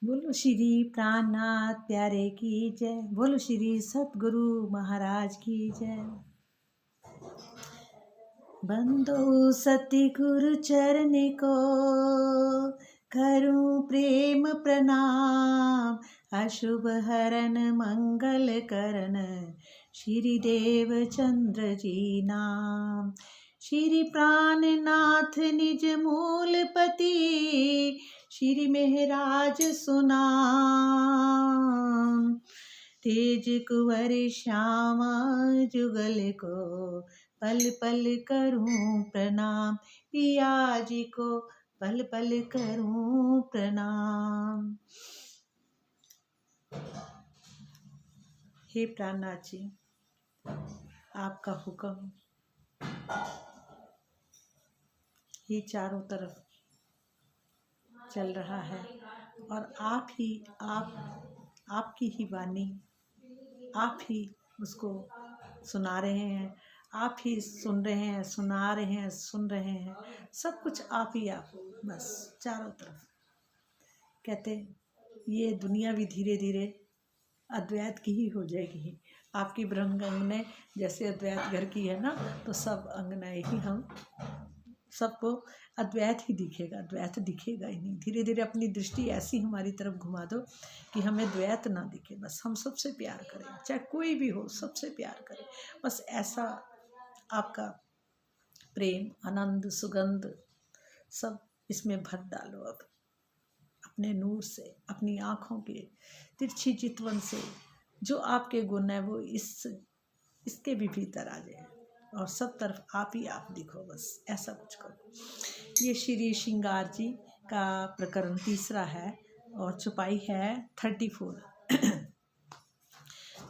बोलो श्री प्राणनाथ प्यारे की जय। बोलो श्री सतगुरु महाराज की जय। बंदो सतगुरु चरण को करूं प्रेम प्रणाम। अशुभ हरन मंगल करन श्री देव चंद्र जी नाम। श्री प्राणनाथ निज मूलपति श्री मेहराज सुनाम। तेज कुंवर श्यामा जुगल को पल पल करूं प्रणाम। पिया जी को पल पल करूं प्रणाम। हे प्राणनाथ जी, आपका हुक्म ही चारों तरफ चल रहा है और आपकी ही वाणी, आप ही उसको सुना रहे हैं, आप ही सुन रहे हैं, सुना रहे हैं, सुन रहे हैं। सब कुछ आप ही आप, बस चारों तरफ। कहते ये दुनिया भी धीरे धीरे अद्वैत की ही हो जाएगी। आपकी ब्रह्म अंगने जैसे अद्वैत घर की है ना, तो सब अंगनाएं ही हम सबको अद्वैत ही दिखेगा, द्वैत दिखेगा ही नहीं। धीरे धीरे अपनी दृष्टि ऐसी हमारी तरफ घुमा दो कि हमें द्वैत ना दिखे। बस हम सबसे प्यार करें, चाहे कोई भी हो, सबसे प्यार करें। बस ऐसा आपका प्रेम, आनंद, सुगंध सब इसमें भर डालो। अब अपने नूर से, अपनी आँखों के तिरछी चितवन से जो आपके गुण है वो इसके भी भीतर आ जाए और सब तरफ आप ही आप दिखो। बस ऐसा कुछ करो। ये श्री श्रृंगार जी का प्रकरण तीसरा है और चौपाई है 34।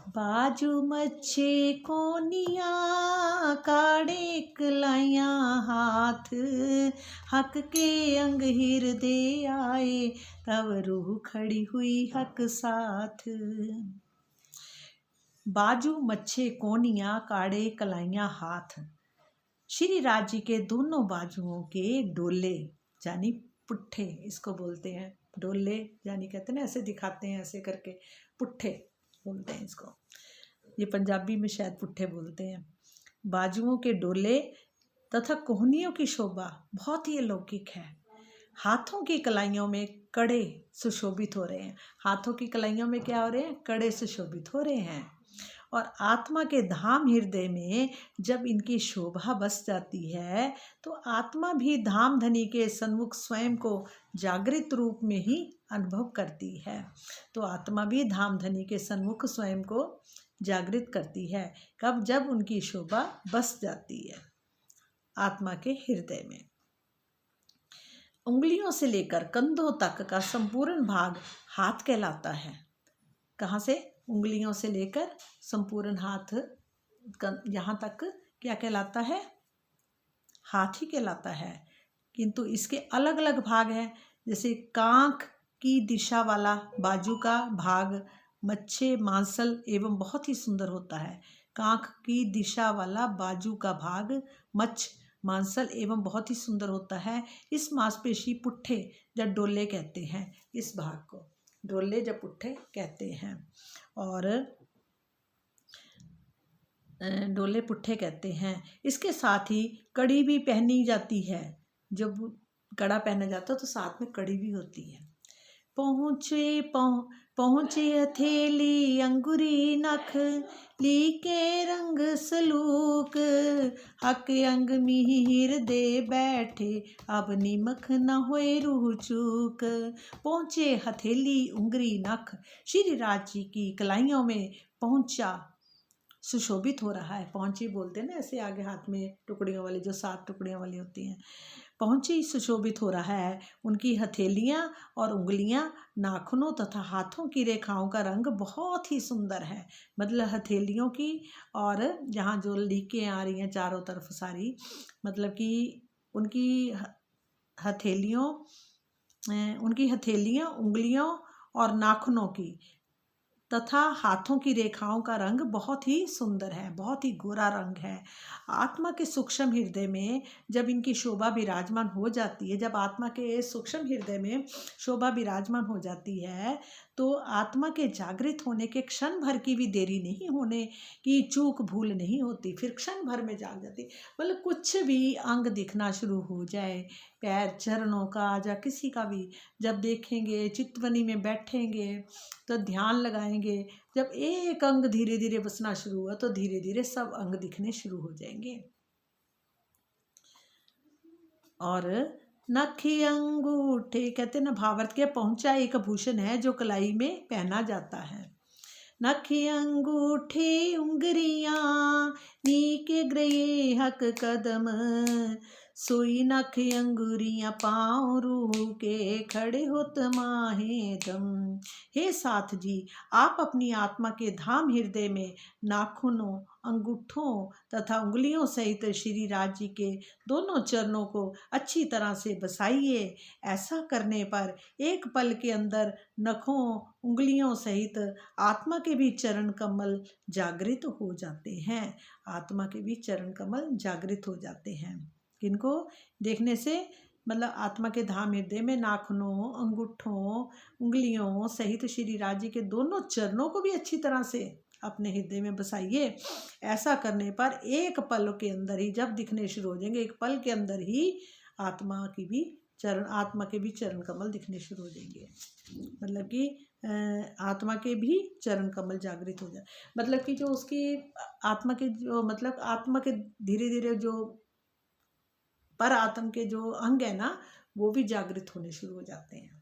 बाजू मच्छे कोनिया काड़े कलाइया हाथ, हक के अंग हृदय आए तब रूह खड़ी हुई हक साथ। बाजू मच्छे कोनिया काड़े कलाइयाँ हाथ। श्री राज जी के दोनों बाजुओं के डोले यानी पुट्ठे, इसको बोलते हैं डोले, यानी कहते हैं ना ऐसे दिखाते हैं, ऐसे करके पुट्ठे बोलते हैं इसको। ये पंजाबी में शायद पुट्ठे बोलते हैं। बाजुओं के डोले तथा कोहनियों की शोभा बहुत ही अलौकिक है। हाथों की कलाइयों में कड़े सुशोभित हो रहे हैं। हाथों की कलाइयों में क्या हो रहे हैं? कड़े सुशोभित हो रहे हैं। और आत्मा के धाम हृदय में जब इनकी शोभा बस जाती है तो आत्मा भी धाम धनी के सन्मुख स्वयं को जागृत रूप में ही अनुभव करती है। तो आत्मा भी धाम धनी के सन्मुख स्वयं को जागृत करती है। कब? जब उनकी शोभा बस जाती है आत्मा के हृदय में। उंगलियों से लेकर कंधों तक का संपूर्ण भाग हाथ कहलाता है। कहाँ से? उंगलियों से लेकर संपूर्ण हाथ, यहाँ तक क्या कहलाता है? हाथ ही कहलाता है। किंतु इसके अलग अलग भाग हैं। जैसे कांख की दिशा वाला बाजू का भाग मच्छे मांसल एवं बहुत ही सुंदर होता है। कांख की दिशा वाला बाजू का भाग मच्छ मांसल एवं बहुत ही सुंदर होता है। इस मांसपेशी पुट्ठे या डोले कहते हैं। इस भाग को डोले या पुट्ठे कहते हैं। और डोले पुट्ठे कहते हैं। इसके साथ ही कड़ी भी पहनी जाती है। जब कड़ा पहना जाता है तो साथ में कड़ी भी होती है। पहुँचे हथेली अंगुरी नख, लीके रंग सलूक, हक अंग मिहिर दे बैठे अब निमख न होए रूह चूक। पहुँचे हथेली उंगरी नख, श्री राज जी की कलाइयों में पहुँचा सुशोभित हो रहा है। पहुँची बोलते हैं ना ऐसे आगे हाथ में टुकड़ियों वाली, जो 7 टुकड़ियों वाली होती हैं। पहुँची सुशोभित हो रहा है। उनकी हथेलियाँ और उंगलियाँ, नाखूनों तथा हाथों की रेखाओं का रंग बहुत ही सुंदर है। मतलब हथेलियों की और यहाँ जो लीकें आ रही हैं चारों तरफ सारी, मतलब कि उनकी हथेलियाँ, उंगलियों और नाखूनों की तथा हाथों की रेखाओं का रंग बहुत ही सुंदर है, बहुत ही गोरा रंग है। आत्मा के सूक्ष्म हृदय में जब इनकी शोभा विराजमान हो जाती है, जब आत्मा के सूक्ष्म हृदय में शोभा विराजमान हो जाती है, तो आत्मा के जागृत होने के क्षण भर की भी देरी नहीं होने की, चूक भूल नहीं होती, फिर क्षण भर में जाग जाती। मतलब कुछ भी अंग दिखना शुरू हो जाए, पैर चरणों का या किसी का भी, जब देखेंगे, चितवनी में बैठेंगे तो ध्यान लगाएंगे, जब एक अंग धीरे धीरे बसना शुरू हुआ तो धीरे धीरे सब अंग दिखने शुरू हो जाएंगे। और नखी अंगूठे, कहते ना भावार्थ के, पहुंचा एक भूषण है जो कलाई में पहना जाता है। नखी अंगूठे उंगरियां नीके ग्रये हक कदम, सोई नख अंगुरियां पाँव रूह के खड़े होत माहे दम। हे साथ जी, आप अपनी आत्मा के धाम हृदय में नाखूनों, अंगूठों तथा उंगलियों सहित श्री राज जी के दोनों चरणों को अच्छी तरह से बसाइए। ऐसा करने पर एक पल के अंदर नखों, उंगलियों सहित आत्मा के भी चरण कमल जागृत हो जाते हैं। आत्मा के भी चरण कमल जागृत हो जाते हैं। किनको देखने से? मतलब आत्मा के धाम हृदय में नाखूनों, अंगूठों, उंगलियों सहित श्री राज जी के दोनों चरणों को भी अच्छी तरह से अपने हृदय में बसाइए। ऐसा करने पर एक पल के अंदर ही जब दिखने शुरू हो जाएंगे, एक पल के अंदर ही आत्मा के भी चरण कमल दिखने शुरू हो जाएंगे। मतलब कि आत्मा के भी चरण कमल जागृत हो जाए, मतलब कि जो उसकी आत्मा के जो, मतलब आत्मा के धीरे धीरे जो पर आत्म के जो अंग है ना, वो भी जागृत होने शुरू हो जाते हैं।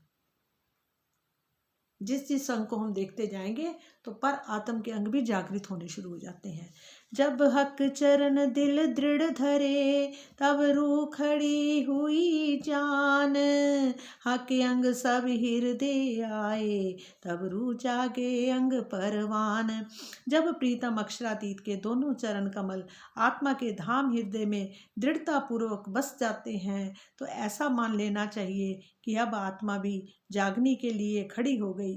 जिस जिस अंग को हम देखते जाएंगे तो पर आत्म के अंग भी जागृत होने शुरू हो जाते हैं। जब हक चरण दिल दृढ़ धरे, तब रूह खड़ी हुई जान, हक अंग सब हृदय आए, तब रूह जागे अंग परवान। जब प्रीतम अक्षरातीत के दोनों चरण कमल आत्मा के धाम हृदय में दृढ़ता पूर्वक बस जाते हैं, तो ऐसा मान लेना चाहिए कि अब आत्मा भी जागने के लिए खड़ी हो गई,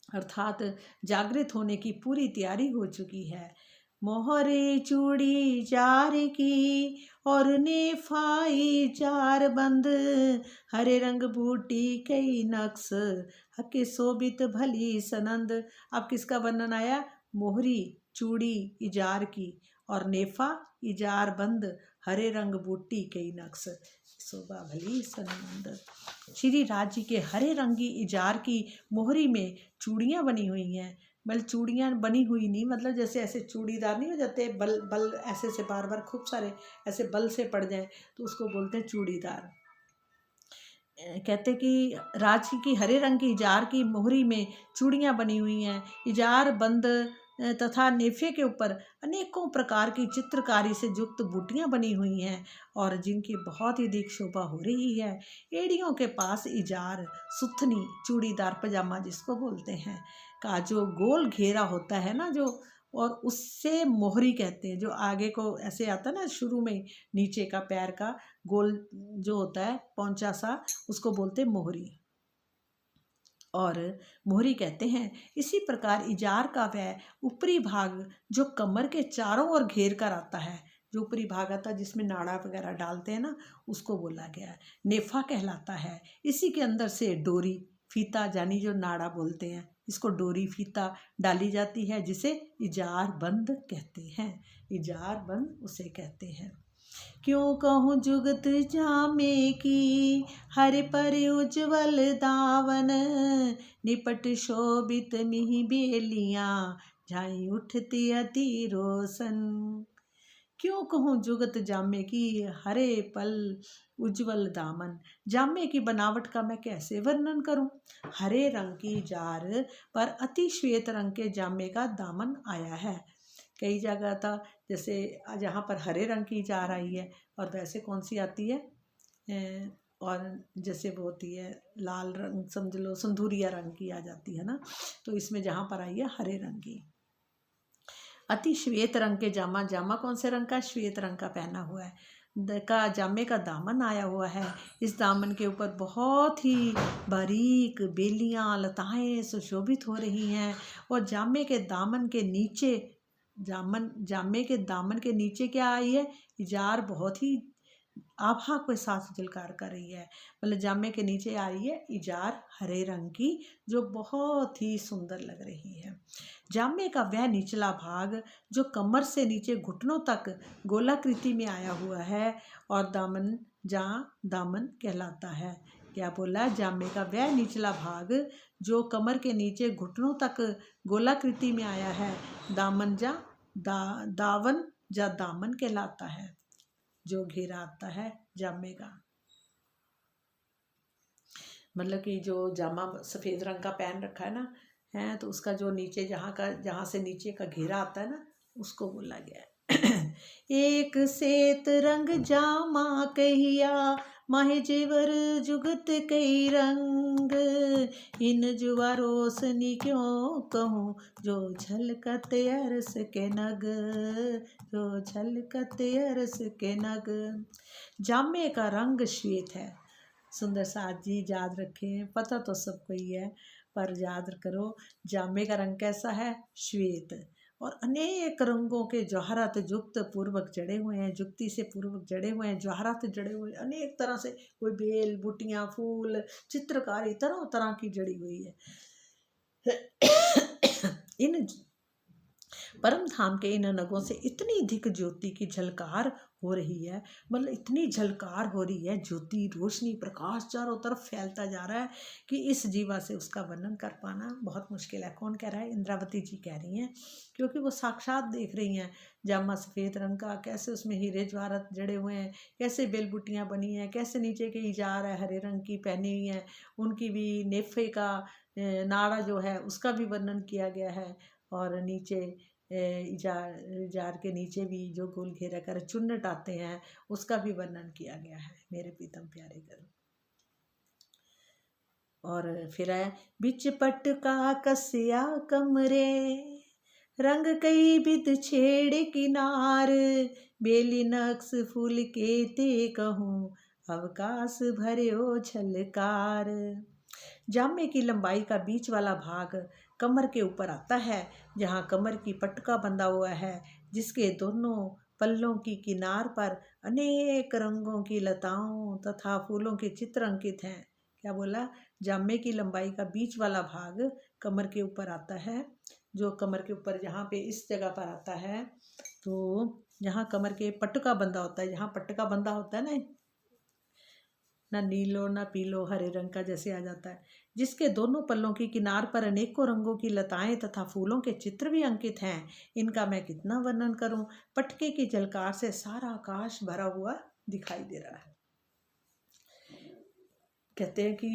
अर्थात जागृत होने की पूरी तैयारी हो चुकी है। मोहरे चूड़ी जार की और नेफाई चार बंद, हरे रंग बूटी कई नक्स, हके शोभित भली सनंद। अब किसका वर्णन आया? मोहरी, चूड़ी इजार की, और नेफा इजार बंद, हरे रंग बूटी कई नक्स, शोभा भली सनंद। श्री राज जी के हरे रंगी इजार की मोहरी में चूड़ियाँ बनी हुई हैं। मतलब चूड़ियाँ बनी हुई नहीं, मतलब जैसे ऐसे चूड़ीदार नहीं हो जाते, बल बल ऐसे से बार बार खूब सारे ऐसे बल से पड़ जाए तो उसको बोलते हैं चूड़ीदार। कहते कि रांची की हरे रंग की इजार की मोहरी में चूड़ियाँ बनी हुई हैं। इजार बंद तथा नेफे के ऊपर अनेकों प्रकार की चित्रकारी से युक्त बूटियाँ बनी हुई हैं और जिनकी बहुत ही अधिक शोभा हो रही है। एड़ियों के पास इजार, सुथनी, चूड़ीदार पजामा जिसको बोलते हैं, का जो गोल घेरा होता है ना, जो, और उससे मोहरी कहते हैं। जो आगे को ऐसे आता है ना, शुरू में नीचे का पैर का गोल जो होता है पौंचा सा, उसको बोलते हैं मोहरी, और मोहरी कहते हैं। इसी प्रकार इजार का वह ऊपरी भाग जो कमर के चारों ओर घेर कर आता है, जो ऊपरी भाग आता है जिसमें नाड़ा वगैरह डालते हैं ना, उसको बोला गया है, नेफा कहलाता है। इसी के अंदर से डोरी, फीता, यानी जो नाड़ा बोलते हैं, इसको डोरी फीता डाली जाती है, जिसे इजार बंद कहते हैं। इजार बंद उसे कहते हैं। क्यों कहूँ जुगत जामे की, हर पर उज्ज्वल दावन, निपट शोभित मिहि बेलियाँ, झाई उठती अति रोशन। क्यों कहूँ जुगत जामे की, हरे पल उज्ज्वल दामन। जामे की बनावट का मैं कैसे वर्णन करूं? हरे रंग की जार पर अति श्वेत रंग के जामे का दामन आया है। कई जगह था, जैसे जहाँ पर हरे रंग की जार आई है, और वैसे कौन सी आती है, और जैसे वो होती है लाल रंग, समझ लो सिंदूरिया रंग की आ जाती है ना, तो इसमें जहाँ पर आई है हरे रंग की। अति श्वेत रंग के जामा, जामा कौन से रंग का? श्वेत रंग का पहना हुआ है। का जामे का दामन आया हुआ है। इस दामन के ऊपर बहुत ही बारीक बेलियां लताएं सुशोभित हो रही हैं। और जामे के दामन के नीचे जामे के दामन के नीचे क्या आई है, इजार बहुत ही आभा के साथ झलकार कर रही है। मतलब जामे के नीचे आ रही है इजार हरे रंग की, जो बहुत ही सुंदर लग रही है। जामे का वह निचला भाग जो कमर से नीचे घुटनों तक गोलाकृति में आया हुआ है और दामन कहलाता है। क्या बोला? जामे का वह निचला भाग जो कमर के नीचे घुटनों तक गोलाकृति में आया है दावन या दामन कहलाता है, जो घेरा आता है जामे का। मतलब कि जो जामा सफ़ेद रंग का पहन रखा है ना, है तो उसका जो नीचे जहाँ से नीचे का घेरा आता है ना, उसको बोला गया है। एक सेत रंग जामा कहिया माहे जेवर जुगत कई रंग, इन जुआ रोशनी क्यों कहूँ जो झलकत अरस के नग, जो झलकत अरस के नग। जामे का रंग श्वेत है। सुंदर साथ जी याद रखें, पता तो सबको ही है पर याद करो, जामे का रंग कैसा है? श्वेत। और अनेक रंगों के जवाहरात युक्त पूर्वक जड़े हुए हैं, जुक्ति से पूर्वक जड़े हुए हैं, जवाहरात जड़े हुए हैं अनेक तरह से, कोई बेल बूटियाँ फूल चित्रकारी तरह तरह की जड़ी हुई है। इन परम धाम के इन नगों से इतनी अधिक ज्योति की झलकार हो रही है, मतलब इतनी झलकार हो रही है, ज्योति रोशनी प्रकाश चारों तरफ फैलता जा रहा है कि इस जीवा से उसका वर्णन कर पाना बहुत मुश्किल है। कौन कह रहा है? इंद्रावती जी कह रही हैं, क्योंकि वो साक्षात देख रही हैं जामा सफ़ेद रंग का, कैसे उसमें हीरे जवाहरात जड़े हुए हैं, कैसे बेलबुटियाँ बनी हैं, कैसे नीचे के इजार है हरे रंग की पहनी हुई हैं, उनकी भी नेफे का नाड़ा जो है उसका भी वर्णन किया गया है। और नीचे इजार के नीचे भी जो गोल घेरा कर चुन्नट आते हैं उसका भी वर्णन किया गया है मेरे प्रीतम प्यारे गण। और फिर है बिच पट का कसिया कमरे, रंग कई बिद छेड़ किनार, बेली नक्स फूल के ते कहूँ अवकाश भरे झलकार। जामे की लंबाई का बीच वाला भाग कमर के ऊपर आता है, जहाँ कमर की पटका बंधा हुआ है, जिसके दोनों पल्लों की किनार पर अनेक रंगों की लताओं तथा फूलों के चित्र अंकित हैं। क्या बोला? जामे की लंबाई का बीच वाला भाग कमर के ऊपर आता है, जो कमर के ऊपर जहाँ पे इस जगह पर आता है, तो जहाँ कमर के पटका बंधा होता है, जहाँ पटका बंधा होता है ना नीलो ना पीलो हरे रंग का जैसे आ जाता है, जिसके दोनों पल्लों की किनार पर अनेकों रंगों की लताएं तथा फूलों के चित्र भी अंकित हैं। इनका मैं कितना वर्णन करूं। पटके की झलकार से सारा आकाश भरा हुआ दिखाई दे रहा है। कहते हैं कि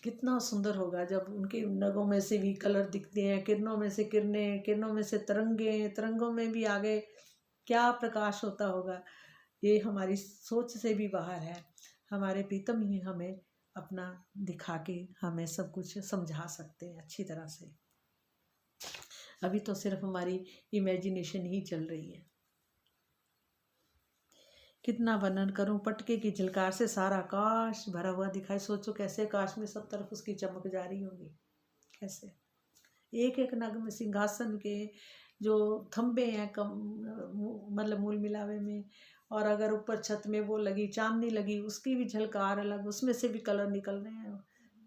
कितना सुंदर होगा जब उनके नगों में से भी कलर दिखते हैं, किरणों में से किरणें, किरणों में से तरंगे, तरंगों में भी आगे क्या प्रकाश होता होगा। ये हमारी सोच से भी बाहर है। हमारे प्रीतम ही हमें अपना दिखा के हमें सब कुछ समझा सकते हैं अच्छी तरह से। अभी तो सिर्फ हमारी इमेजिनेशन ही चल रही है। कितना वर्णन करूं। पटके की झलकार से सारा आकाश भरा हुआ दिखाई। सोचो कैसे आकाश में सब तरफ उसकी चमक जा रही होगी, कैसे एक एक नग में सिंहासन के जो थंबे हैं मतलब मूल मिलावे में, और अगर ऊपर छत में वो लगी चांदनी लगी, उसकी भी झलकार अलग, उसमें से भी कलर निकल रहे हैं।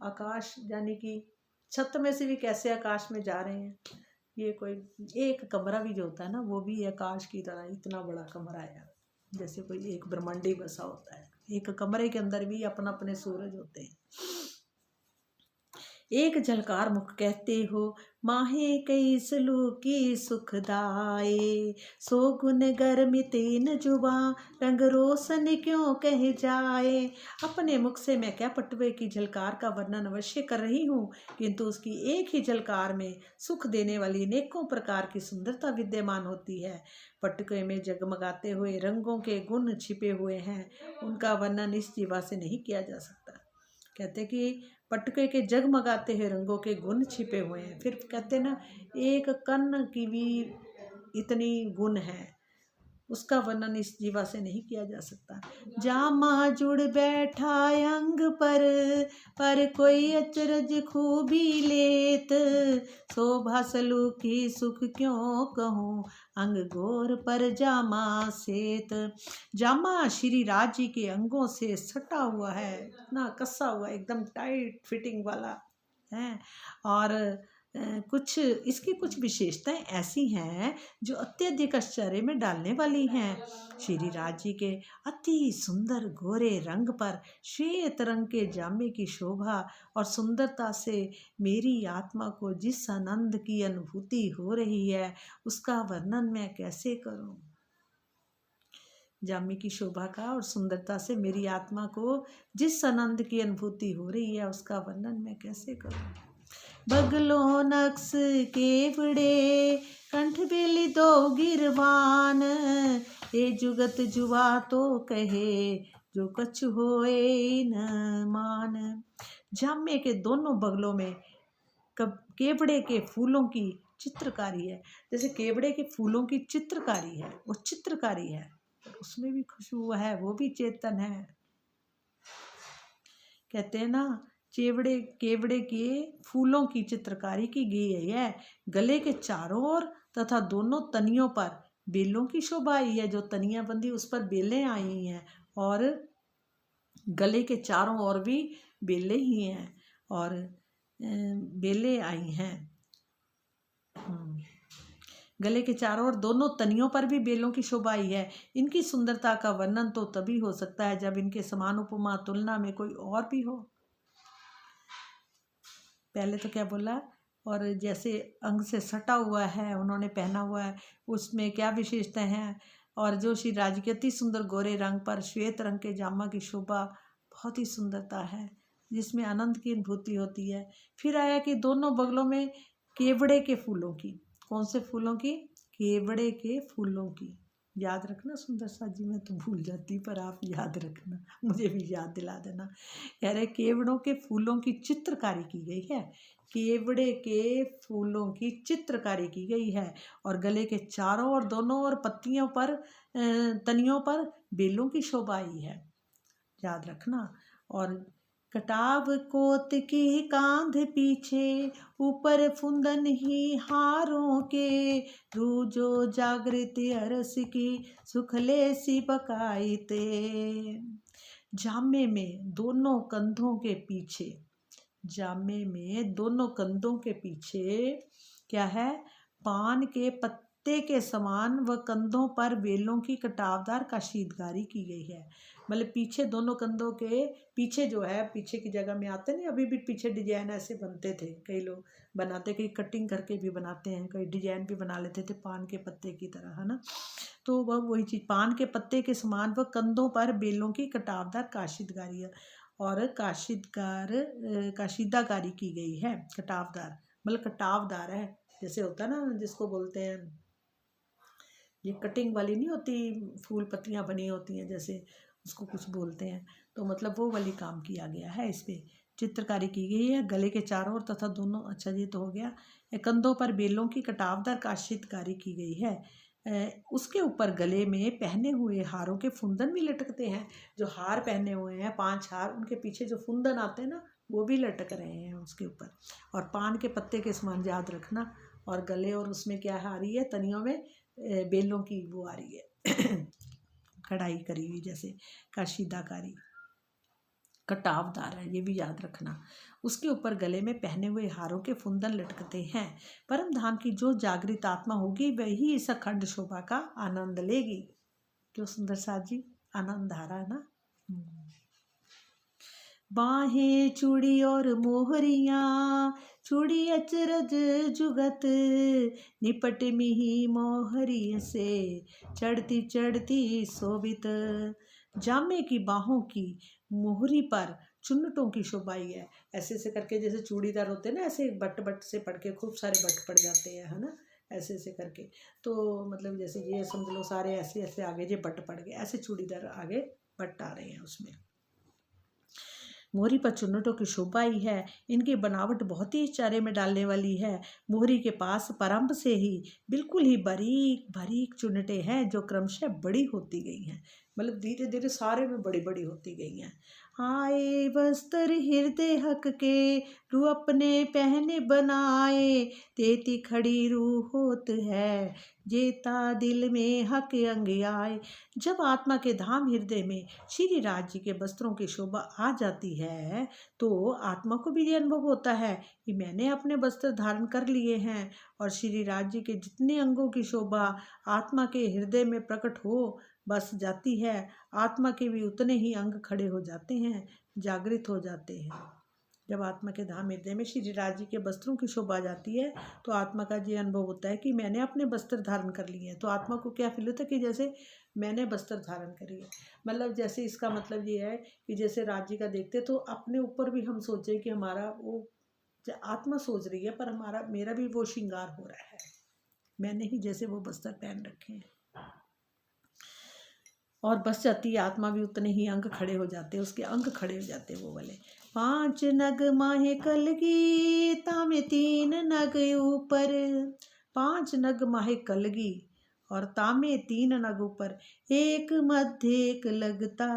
आकाश यानी कि छत में से भी कैसे आकाश में जा रहे हैं। ये कोई एक कमरा भी जो होता है ना, वो भी आकाश की तरह इतना बड़ा कमरा है, जैसे कोई एक ब्रह्मांड ही बसा होता है। एक कमरे के अंदर भी अपना अपने सूरज होते हैं। एक झलकार मुख कहते हो माहे कई सलूकी सुखदाए, सो गुन गर्म तेन जुबा रंग रोशन क्यों कह जाए। अपने मुख से मैं क्या पटवे की झलकार का वर्णन अवश्य कर रही हूँ, किंतु उसकी एक ही झलकार में सुख देने वाली अनेकों प्रकार की सुंदरता विद्यमान होती है। पटके में जगमगाते हुए रंगों के गुण छिपे हुए हैं, उनका वर्णन इस जीवा से नहीं किया जा सकता। कहते कि पटके के जगमगाते हुए रंगों के गुण छिपे हुए हैं। फिर कहते ना, एक कन्न की भी इतनी गुण है, उसका वर्णन इस जीवा से नहीं किया जा सकता। जामा जुड़ बैठा अंग पर कोई अचरज खूबी लेत, शोभा सलूकी सुख क्यों कहूँ, अंग गोर पर जामा सेत। जामा श्री राज जी के अंगों से सटा हुआ है, इतना कसा हुआ, एकदम टाइट फिटिंग वाला है। और कुछ इसकी कुछ विशेषताएं ऐसी हैं जो अत्यधिक आश्चर्य में डालने वाली हैं। श्री राज जी के अति सुंदर गोरे रंग पर श्वेत रंग के जामे की शोभा और सुंदरता से मेरी आत्मा को जिस आनंद की अनुभूति हो रही है, उसका वर्णन मैं कैसे करूं। जामे की शोभा का और सुंदरता से मेरी आत्मा को जिस आनंद की अनुभूति हो रही है, उसका वर्णन मैं कैसे करूं। बगलो नक्स केवड़े कंठ बेली दो गिरवान, ए जुगत जुआ तो कहे जो कछ होए न मान। जामे के दोनों बगलों में केवड़े के फूलों की चित्रकारी है। जैसे केवड़े के फूलों की चित्रकारी है, वो चित्रकारी है, उसमें भी खुशबू है, वो भी चेतन है। कहते हैं ना, केवड़े के फूलों की चित्रकारी की गई है। गले के चारों ओर तथा दोनों तनियों पर बेलों की शोभा आई है। जो तनियां बंदी उस पर बेलें आई हैं, और गले के चारों ओर भी बेले ही हैं, और बेलें आई हैं। गले के चारों ओर दोनों तनियों पर भी बेलों की शोभा आई है। इनकी सुंदरता का वर्णन तो तभी हो सकता है जब इनके समान उपमा तुलना में कोई और भी हो। पहले तो क्या बोला, और जैसे अंग से सटा हुआ है, उन्होंने पहना हुआ है, उसमें क्या विशेषताएं हैं। और जो श्री राज के अति सुंदर गोरे रंग पर श्वेत रंग के जामा की शोभा बहुत ही सुंदरता है, जिसमें आनंद की अनुभूति होती है। फिर आया कि दोनों बगलों में केवड़े के फूलों की, कौन से फूलों की, केवड़े के फूलों की। याद रखना सुंदर सा जी, मैं तो भूल जाती, पर आप याद रखना, मुझे भी याद दिला देना। कह रहे केवड़ों के फूलों की चित्रकारी की गई है, केवड़े के फूलों की चित्रकारी की गई है, और गले के चारों और दोनों और पत्तियों पर तनियों पर बेलों की शोभा आई है, याद रखना। और कटाव कोत की कांध पीछे, ऊपर फुंदन ही हारों के, रूजो जागृत अरस की सुखले सी पकाई ते। जामे में दोनों कंधों के पीछे, जामे में दोनों कंधों के पीछे क्या है, पान के पत्ते के समान व कंधों पर बेलों की कटावदार काशीदकारी की गई है। मतलब पीछे दोनों कंधों के पीछे जो है, पीछे की जगह में आते नहीं, अभी भी पीछे डिजाइन ऐसे बनते थे, कई लोग बनाते, कई कटिंग करके भी बनाते हैं, कई डिजाइन भी बना लेते थे पान के पत्ते की तरह, है ना। तो वह वही चीज़, पान के पत्ते के समान व कंधों पर बेलों की कटावदार काशीदकारी है, और काशीदाकारी की गई है। कटावदार मतलब कटावदार है, जैसे होता है ना, जिसको बोलते हैं, ये कटिंग वाली नहीं होती, फूल पत्तियां बनी होती हैं, जैसे उसको कुछ बोलते हैं, तो मतलब वो वाली काम किया गया है, इस पर चित्रकारी की गई है। गले के चारों ओर तथा दोनों, अच्छा ये तो हो गया। कंधों पर बेलों की कटावदार काशीदकारी की गई है। उसके ऊपर गले में पहने हुए हारों के फुंदन भी लटकते हैं। जो हार पहने हुए हैं 5 हार, उनके पीछे जो फुंदन आते हैं ना, वो भी लटक रहे हैं उसके ऊपर। और पान के पत्ते के समान, याद रखना। और गले और उसमें क्या आ रही है, तनियों में बेलों की वो आ रही है कढ़ाई करी हुई, जैसे काशीदाकारी, कटावदार है, ये भी याद रखना। उसके ऊपर गले में पहने हुए हारों के फुंदन लटकते हैं। परम धाम की जो जागृत आत्मा होगी, वही इस अखंड शोभा का आनंद लेगी। क्यों सुंदर साथ जी, आनंद आ रहा है ना। बाहें चूड़ी और मोहरियाँ, चूड़ी अचरज जुगत, निपट मिही मोहरी से, चढ़ती चढ़ती शोभित। जामे की बाहों की मोहरी पर चुन्नटों की शोभाई है। ऐसे ऐसे करके, जैसे चूड़ीदार होते हैं ना, ऐसे बट बट से पड़ के खूब सारे बट पड़ जाते हैं, है ना, ऐसे ऐसे करके। तो मतलब जैसे ये समझ लो सारे ऐसे ऐसे आगे जो बट पड़ गए, ऐसे चूड़ीदार आगे बट आ रहे हैं उसमें। मोहरी पर चुन्नटों की शोभा आई है। इनकी बनावट बहुत ही चारे में डालने वाली है। मोहरी के पास प्रारंभ से ही बिल्कुल ही बारीक बारीक चुन्नटें हैं जो क्रमशः बड़ी होती गई हैं, मतलब धीरे धीरे सारे में बड़ी बड़ी होती गई हैं। आए बस्तर हृदय हक के, रू अपने पहने बनाए, तेती खड़ी रूह होत है, जेता दिल में हक अंग आए। जब आत्मा के धाम हृदय में श्री राज जी के वस्त्रों की शोभा आ जाती है तो आत्मा को भी ये अनुभव होता है कि मैंने अपने वस्त्र धारण कर लिए हैं, और श्री राज जी के जितने अंगों की शोभा आत्मा के हृदय में प्रकट हो बस जाती है, आत्मा के भी उतने ही अंग खड़े हो जाते हैं, जागृत हो जाते हैं। जब आत्मा के धाम हृदय में श्री राज जी के वस्त्रों की शोभा आ जाती है तो आत्मा का ये अनुभव होता है कि मैंने अपने वस्त्र धारण कर लिए हैं। तो आत्मा को क्या फील होता है कि जैसे मैंने वस्त्र धारण करी है, मतलब जैसे इसका मतलब ये है कि जैसे राज जी का देखते तो अपने ऊपर भी हम सोचें कि हमारा वो आत्मा सोच रही है पर मेरा भी वो श्रृंगार हो रहा है, मैंने ही जैसे वो वस्त्र पहन रखे हैं, और बस जाती है आत्मा भी उतने ही अंग खड़े हो जाते हैं, उसके अंग खड़े हो जाते हैं वो वाले। 5 नग माहे कलगी, तामे 3 नग ऊपर, 5 नग माहे कलगी और तामे 3 नग ऊपर, एक मध्य एक लगता,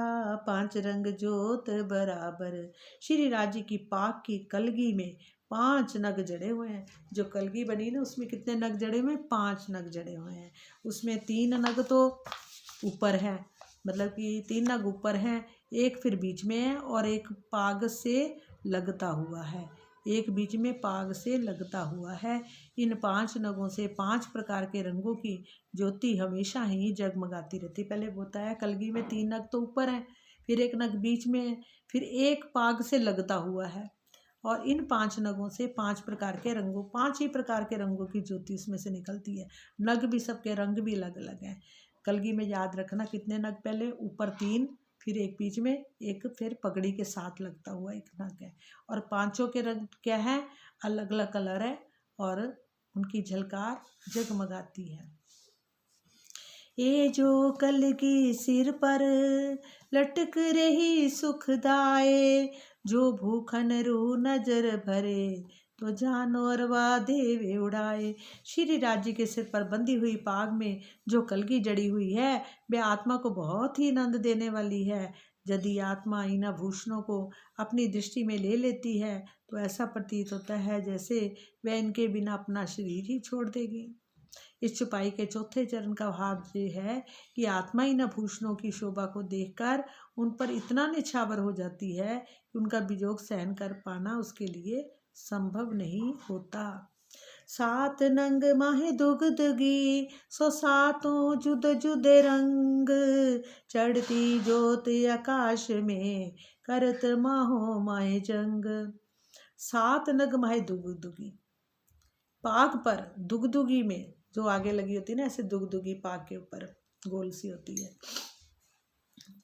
5 रंग जोत बराबर। श्री राज जी की पाक की कलगी में 5 नग जड़े हुए हैं। जो कलगी बनी ना उसमें कितने नग जड़े हुए हैं? 5 नग जड़े हुए हैं। उसमें 3 नग तो ऊपर है, मतलब कि 3 नग ऊपर हैं, एक फिर बीच में है और एक पाग से लगता हुआ है, एक बीच में पाग से लगता हुआ है। इन 5 नगों से 5 प्रकार के रंगों की ज्योति हमेशा ही जगमगाती रहती। पहले बताया कलगी में 3 नग तो ऊपर हैं, फिर एक नग बीच में है, फिर एक पाग से लगता हुआ है, और इन 5 नगों से 5 प्रकार के रंगों 5 ही प्रकार के रंगों की ज्योति उसमें से निकलती है। नग भी सबके रंग भी अलग अलग हैं। कलगी में याद रखना कितने नग, पहले ऊपर 3, फिर एक बीच में, एक फिर पगड़ी के साथ लगता हुआ एक नग है, और 5 के रंग क्या है? अलग अलग कलर है और उनकी झलकार जगमगाती है। ये जो कलगी सिर पर लटक रही सुखदाए, जो भूखन रू नजर भरे, तो जानवर देवे उड़ाए। श्री राज जी के सिर पर बंधी हुई पाग में जो कलगी जड़ी हुई है वह आत्मा को बहुत ही आनंद देने वाली है। यदि आत्मा इन आभूषणों को अपनी दृष्टि में ले लेती है तो ऐसा प्रतीत होता है जैसे वह इनके बिना अपना शरीर ही छोड़ देगी। इस छुपाई के चौथे चरण का भाव ये है कि आत्मा इन आभूषणों की शोभा को देखकर उन पर इतना निछावर हो जाती है कि उनका वियोग सहन कर पाना उसके लिए संभव नहीं होता। 7 नंग माहे दुग दुगी, सो 7 जुद जुदे रंग, चढ़ती ज्योत आकाश में, करत माहो माहे जंग। 7 नग माहे दुग दुगी, पाग पर दुगदुगी में जो आगे लगी होती है ना, ऐसे दुगदुगी पाग के ऊपर गोल सी होती है,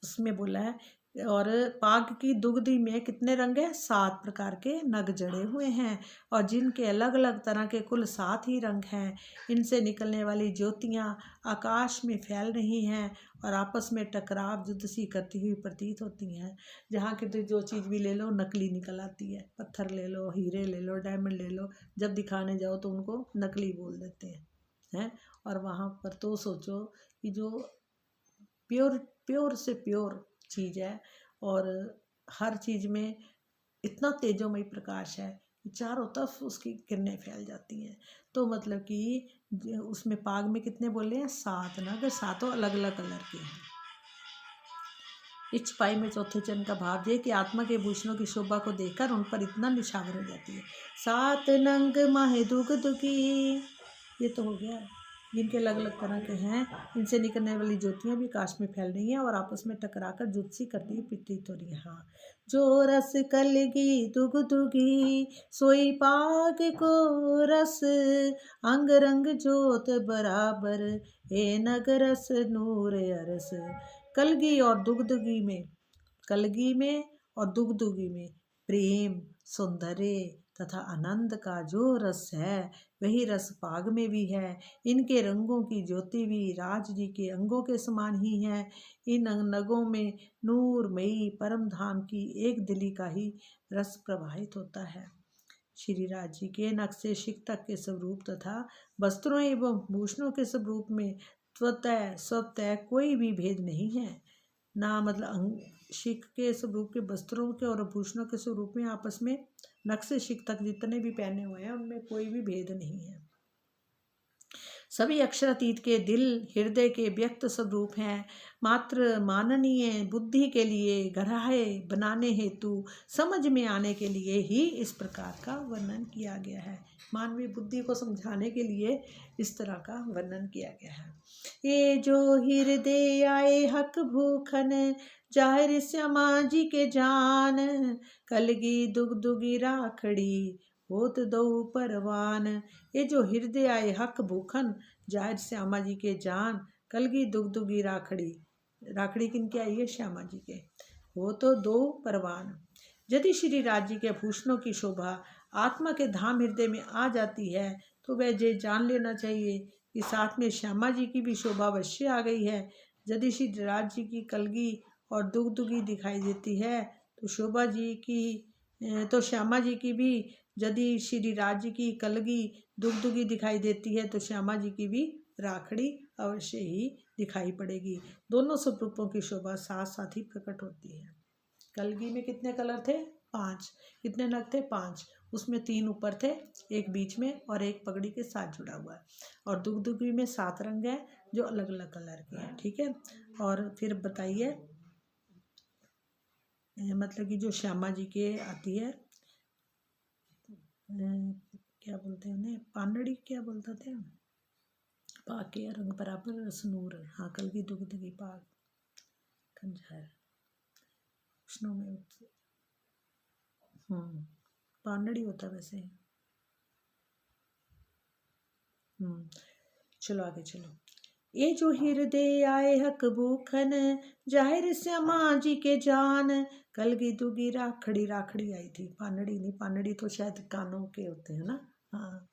उसमें बोला है। और पाग की दुगदी में कितने रंग हैं? 7 प्रकार के नग जड़े हुए हैं, और जिनके अलग अलग तरह के कुल 7 ही रंग हैं। इनसे निकलने वाली ज्योतियाँ आकाश में फैल रही हैं और आपस में टकराव युद्ध सी करती हुई प्रतीत होती हैं। जहाँ की जो चीज़ भी ले लो नकली निकल आती है, पत्थर ले लो, हीरे ले लो, डायमंड ले लो, जब दिखाने जाओ तो उनको नकली बोल देते हैं। और वहाँ पर तो सोचो कि जो प्योर प्योर से प्योर चीज़ है, और हर चीज़ में इतना तेजोमय प्रकाश है कि चारों तरफ उसकी किरणें फैल जाती हैं। तो मतलब कि उसमें पाग में कितने बोले हैं? 7 नग, 7 अलग अलग कलर के हैं। इस छुपाई में चौथे चरण का भाव ये कि आत्मा के भूषणों की शोभा को देखकर उन पर इतना निछावर हो जाती है। 7 नंग माहे दुग दुगी, ये तो हो गया, जिनके अलग अलग तरह के हैं। इनसे निकलने वाली ज्योतियाँ भी आकाश में फैल रही हैं और आपस में टकराकर जुत्सी करती हुई प्रतीत हो रही है। हाँ, जो रस कलगी दुग दुगी, सोई पाग को रस, अंग रंग जोत बराबर, ए नग रस नूर अरस। कलगी और दुगदुगी में, कलगी में और दुगदुगी में प्रेम, सौंदर्य, तथा आनंद का जो रस है वही रस पाग में भी है। इनके रंगों की ज्योति भी राज जी के अंगों के समान ही है। इन नगों में नूरमयी परम धाम की एक दिली का ही रस प्रवाहित होता है। श्री राज जी के नक्शे शिक्तक के स्वरूप तथा वस्त्रों एवं भूषणों के स्वरूप में स्वतः कोई भी भेद नहीं है। ना मतलब शिक के स्वरूप के वस्त्रों के और भूषणों के स्वरूप में आपस में नक्शे शिक्तक जितने भी पहने हुए हैं उनमें कोई भी भेद नहीं है। सभी अक्षरातीत के दिल हृदय के व्यक्त स्वरूप हैं। मात्र माननीय बुद्धि के लिए गहराए बनाने हेतु समझ में आने के लिए ही इस प्रकार का वर्णन किया गया है। मानवीय बुद्धि को समझाने के लिए इस तरह का वर्णन किया गया है। ये जो हृदय आए हक भूखन जाहिर श्यामा जी के जान कलगी दुग दुगी राखड़ी होत दो परवान। ये जो हृदय आए हक भूखन जाहिर श्यामा जी के जान कलगी दुग दुगी राखड़ी। राखड़ी किनके आई है? श्यामा जी के। वो तो दो परवान। यदि श्री राज जी के भूषणों की शोभा आत्मा के धाम हृदय में आ जाती है तो वह ये जान लेना चाहिए कि साथ में श्यामा जी की भी शोभा अवश्य आ गई है। यदि श्री राज जी की कलगी और दुगदुगी दिखाई देती है तो शोभा जी की तो श्यामा जी की भी, यदि श्री राज जी की कलगी दुगदुगी दिखाई देती है तो श्यामा जी की भी राखड़ी अवश्य ही दिखाई पड़ेगी। दोनों स्वरूपों की शोभा साथ साथ ही प्रकट होती है। कलगी में कितने कलर थे? 5। कितने नग थे? 5। उसमें 3 ऊपर थे, एक बीच में और एक पगड़ी के साथ जुड़ा हुआ है। और दुगदुगी में 7 रंग है जो अलग अलग कलर के हैं। ठीक है। और फिर बताइए मतलब कि जो श्यामा जी के आती है क्या बोलते हैं उन्हें? पानड़ी क्या बोलते थे? पाके रंग बराबर रसनूर। हाँ, कलगी दुगदुगी पाक खंजर विष्णु में पानड़ी होता वैसे। चलो आगे चलो। ये जो हृदय आए हक भूखन जाहिर श्यामा जी के जान कलगी दुगी राखड़ी। राखड़ी आई थी, पानड़ी नहीं। पानड़ी तो शायद कानों के होते हैं ना। हाँ,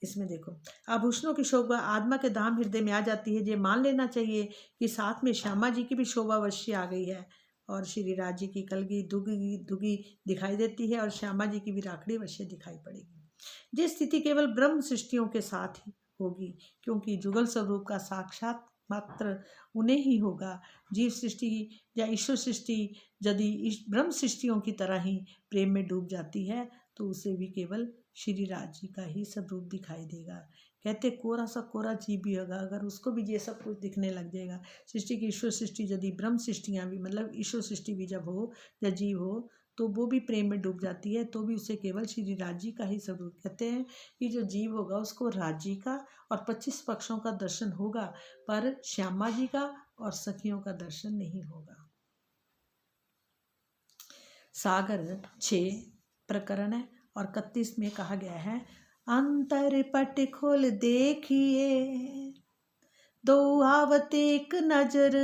इसमें देखो आभूषणों की शोभा आत्मा के धाम हृदय में आ जाती है। ये मान लेना चाहिए कि साथ में श्यामा जी की भी शोभा अवश्य आ गई है और श्री राज जी की कलगी दुगी दुगी दिखाई देती है और श्यामा जी की भी राखड़ी अवश्य दिखाई पड़ेगी। ये स्थिति केवल ब्रह्म सृष्टियों के साथ ही होगी क्योंकि जुगल स्वरूप का साक्षात मात्र उन्हें ही होगा। जीव सृष्टि या ईश्वर सृष्टि यदि ब्रह्म सृष्टियों की तरह ही प्रेम में डूब जाती है तो उसे भी केवल श्री राज जी का ही स्वरूप दिखाई देगा। कहते कोरा सा कोरा जीव भी होगा, अगर उसको भी ये सब कुछ दिखने लग जाएगा। सृष्टि की ईश्वर सृष्टि यदि ब्रह्म सृष्टियाँ भी मतलब ईश्वर सृष्टि भी जब हो या जीव हो तो वो भी प्रेम में डूब जाती है तो भी उसे केवल श्री राज जी का ही स्वरूप। कहते हैं कि जो जीव होगा उसको राज जी का और 25 पक्षों का दर्शन होगा पर श्यामा जी का और सखियों का दर्शन नहीं होगा। सागर 6 प्रकरण है और 31 में कहा गया है अंतर पट खोल देखिए दो आवत एक नजर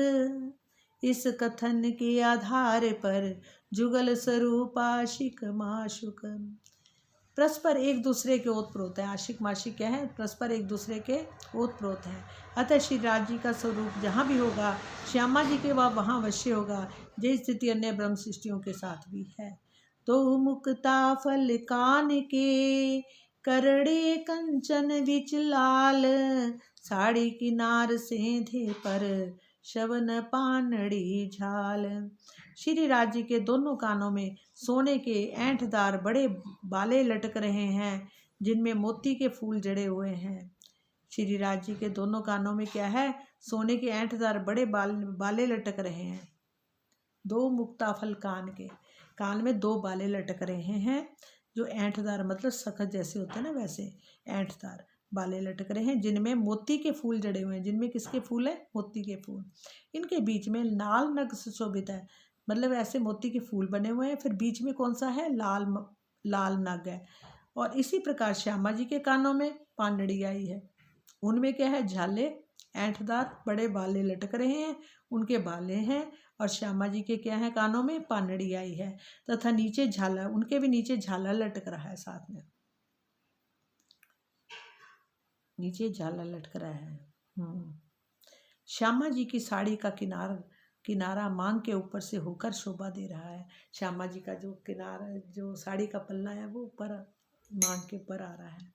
इस कथन के आधार पर जुगल स्वरूप आशिक माशुक। परस्पर एक दूसरे के ओतप्रोत है। आशिक माशिक क्या है? परस्पर एक दूसरे के ओतप्रोत हैं। अतः श्री राज जी का स्वरूप जहाँ भी होगा श्यामा जी के वहाँ अवश्य होगा। ये स्थिति अन्य ब्रह्म सृष्टियों के साथ भी है। तो मुक्ता फल कान के करड़े कंचन विच लाल साड़ी किनार सेंधे पर शवन पानड़ी झाल। श्री राज जी के दोनों कानों में सोने के ऐंठदार बड़े बाले लटक रहे हैं जिनमें मोती के फूल जड़े हुए हैं। श्री राज जी के दोनों कानों में क्या है? सोने के ऐंठदार बड़े बाले लटक रहे हैं। 2 मुक्ताफल कान में 2 बाले लटक रहे हैं जो ऐंठदार मतलब सखत जैसे होते हैं ना वैसे ऐंठदार बाले लटक रहे हैं जिनमें मोती के फूल जड़े हुए हैं। जिनमें किसके फूल है? मोती के फूल। इनके बीच में लाल नग सुशोभित है मतलब ऐसे मोती के फूल बने हुए हैं। फिर बीच में कौन सा है? लाल नग है। और इसी प्रकार श्यामा जी के कानों में पानड़ी आई है। उनमें क्या है? झाले ऐंठदार बड़े बाले लटक रहे हैं, उनके बाले हैं, और श्यामा जी के क्या है, कानों में पानड़ी आई है, तथा नीचे झालर, उनके भी नीचे झालर लटक रहा है, साथ में नीचे झालर लटक रहा है। श्यामा जी की साड़ी का किनारा मांग के ऊपर से होकर शोभा दे रहा है। श्यामा जी का जो किनारा, जो साड़ी का पल्ला है, वो ऊपर मांग के ऊपर आ रहा है।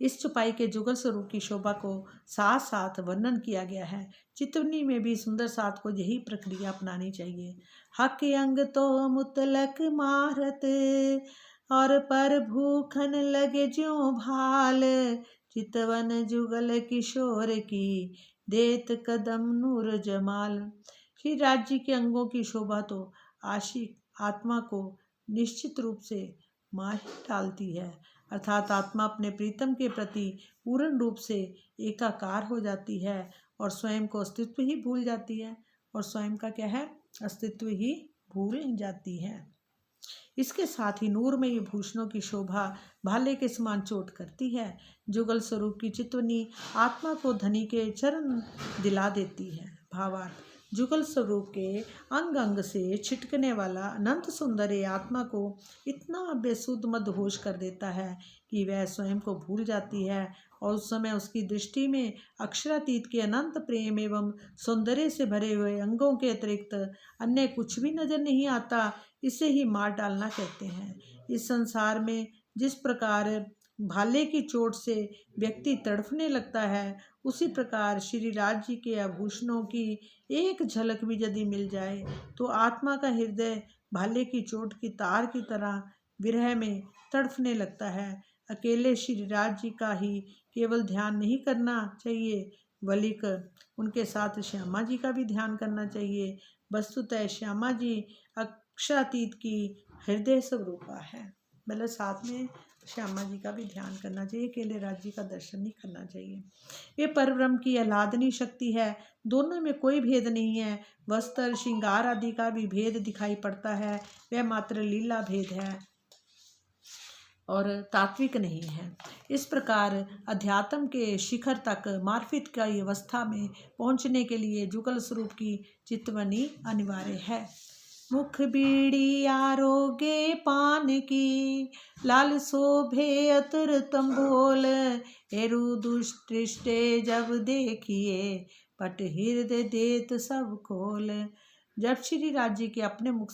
इस छुपाई के जुगल स्वरूप की शोभा को साथ साथ वर्णन किया गया है। चितवनी में भी सुंदर साथ को यही प्रक्रिया अपनानी चाहिए। हक अंग तो मुतलक मारत, और पर भूखन लगे ज्यों भाल, चितवन जुगल किशोर की, देत कदम नूर जमाल। श्री राज जी के अंगों की शोभा तो आशिक आत्मा को निश्चित रूप से मार ही डालती है, अर्थात आत्मा अपने प्रीतम के प्रति पूर्ण रूप से एकाकार हो जाती है और स्वयं को अस्तित्व ही भूल जाती है, और स्वयं का क्या है, अस्तित्व ही भूल जाती है। इसके साथ ही नूरमयी भूषणों की शोभा भाले के समान चोट करती है। जुगल स्वरूप की चितवनी आत्मा को धनी के चरण दिला देती है। भावार्थ, जुगल स्वरूप के अंग अंग से छिटकने वाला अनंत सुंदर ये आत्मा को इतना बेसुध मदहोश कर देता है कि वह स्वयं को भूल जाती है, और उस समय उसकी दृष्टि में अक्षरातीत के अनंत प्रेम एवं सौंदर्य से भरे हुए अंगों के अतिरिक्त अन्य कुछ भी नजर नहीं आता। इसे ही मार डालना कहते हैं। इस संसार में जिस प्रकार भाले की चोट से व्यक्ति तड़फने लगता है, उसी प्रकार श्री राज जी के आभूषणों की एक झलक भी यदि मिल जाए तो आत्मा का हृदय भाले की चोट की तार की तरह विरह में तड़फने लगता है। अकेले श्री राज जी का ही केवल ध्यान नहीं करना चाहिए, बल्कि उनके साथ श्यामा जी का भी ध्यान करना चाहिए। वस्तुतः श्यामा जी अक्षरातीत की हृदय स्वरूपा है, मतलब साथ में श्यामा जी का भी ध्यान करना चाहिए, अकेले राज जी का दर्शन नहीं करना चाहिए। ये परब्रह्म की आह्लादनी शक्ति है, दोनों में कोई भेद नहीं है। वस्त्र श्रृंगार आदि का भी भेद दिखाई पड़ता है, वह मात्र लीला भेद है और तात्विक नहीं है। इस प्रकार अध्यात्म के शिखर तक मार्फित की अवस्था में पहुँचने के लिए जुगल स्वरूप की चितवनी अनिवार्य है। मुख बीड़ी आरोगे पान की, लाल शोभे अतर तंबोल, हेरु दुष्टृष्टे जब देखिए, पट हृदय देत सब खोल। जब श्री राज जी के अपने मुख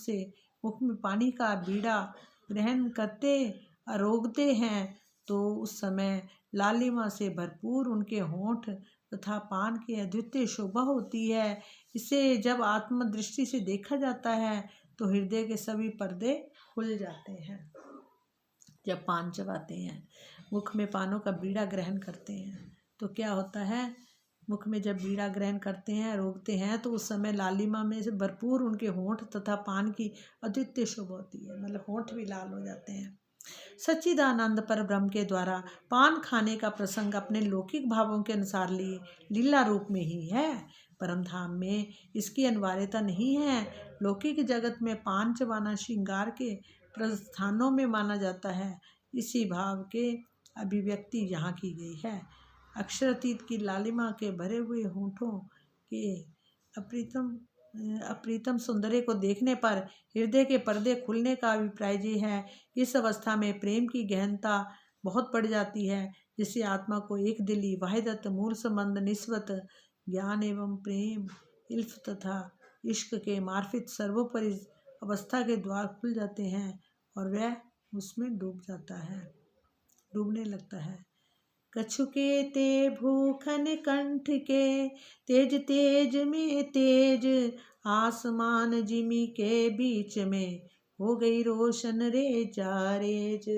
में पानी का बीड़ा ग्रहण करते आरोगते हैं तो उस समय लालिमा से भरपूर उनके होंठ तथा पान की अद्वितीय शोभा होती है। इसे जब आत्मदृष्टि से देखा जाता है तो हृदय के सभी पर्दे खुल जाते हैं। जब पान चबाते हैं, मुख में पानों का बीड़ा ग्रहण करते हैं तो क्या होता है, मुख में जब बीड़ा ग्रहण करते हैं, रोकते हैं, तो उस समय लालिमा में से भरपूर उनके होंठ तथा पान की अद्वितीय शोभा होती है, मतलब होंठ भी लाल हो जाते हैं। सच्चिदानंद पर ब्रह्म के द्वारा पान खाने का प्रसंग अपने लौकिक भावों के अनुसार लीला रूप में ही है। परम धाम में इसकी अनिवार्यता नहीं है। लौकिक जगत में पान चबाना श्रृंगार के प्रस्थानों में माना जाता है। इसी भाव के अभिव्यक्ति यहाँ की गई है। अक्षरातीत की लालिमा के भरे हुए होठों के अप्रीतम सौंदर्य को देखने पर हृदय के पर्दे खुलने का अभिप्राय ये है। इस अवस्था में प्रेम की गहनता बहुत बढ़ जाती है, जिससे आत्मा को एक दिली वाहिदत मूल संबंध निस्वत ज्ञान एवं प्रेम इल्फ तथा इश्क के मार्फित सर्वोपरि अवस्था के द्वार खुल जाते हैं और वह उसमें डूबने लगता है। कछुके ते भूखन कंठ के, तेज तेज में तेज, आसमान जिमी के बीच में, हो गई रोशन रेजा रेज,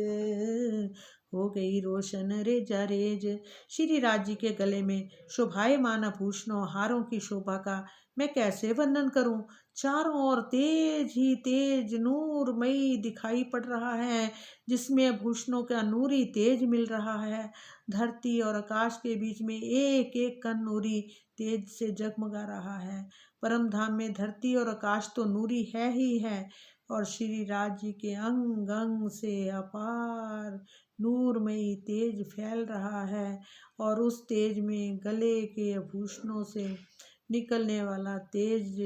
हो गई रोशन रेजा रेज। श्री राज जी के गले में शोभायमान आभूषणों हारों की शोभा का मैं कैसे वर्णन करूं। चारों ओर तेज ही तेज नूरमयी दिखाई पड़ रहा है, जिसमें आभूषणों का नूरी तेज मिल रहा है। धरती और आकाश के बीच में एक एक कण नूरी तेज से जगमगा रहा है। परम धाम में धरती और आकाश तो नूरी है ही है, और श्री राज जी के अंग अंग से अपार नूरमयी तेज फैल रहा है और उस तेज में गले के आभूषणों से निकलने वाला तेज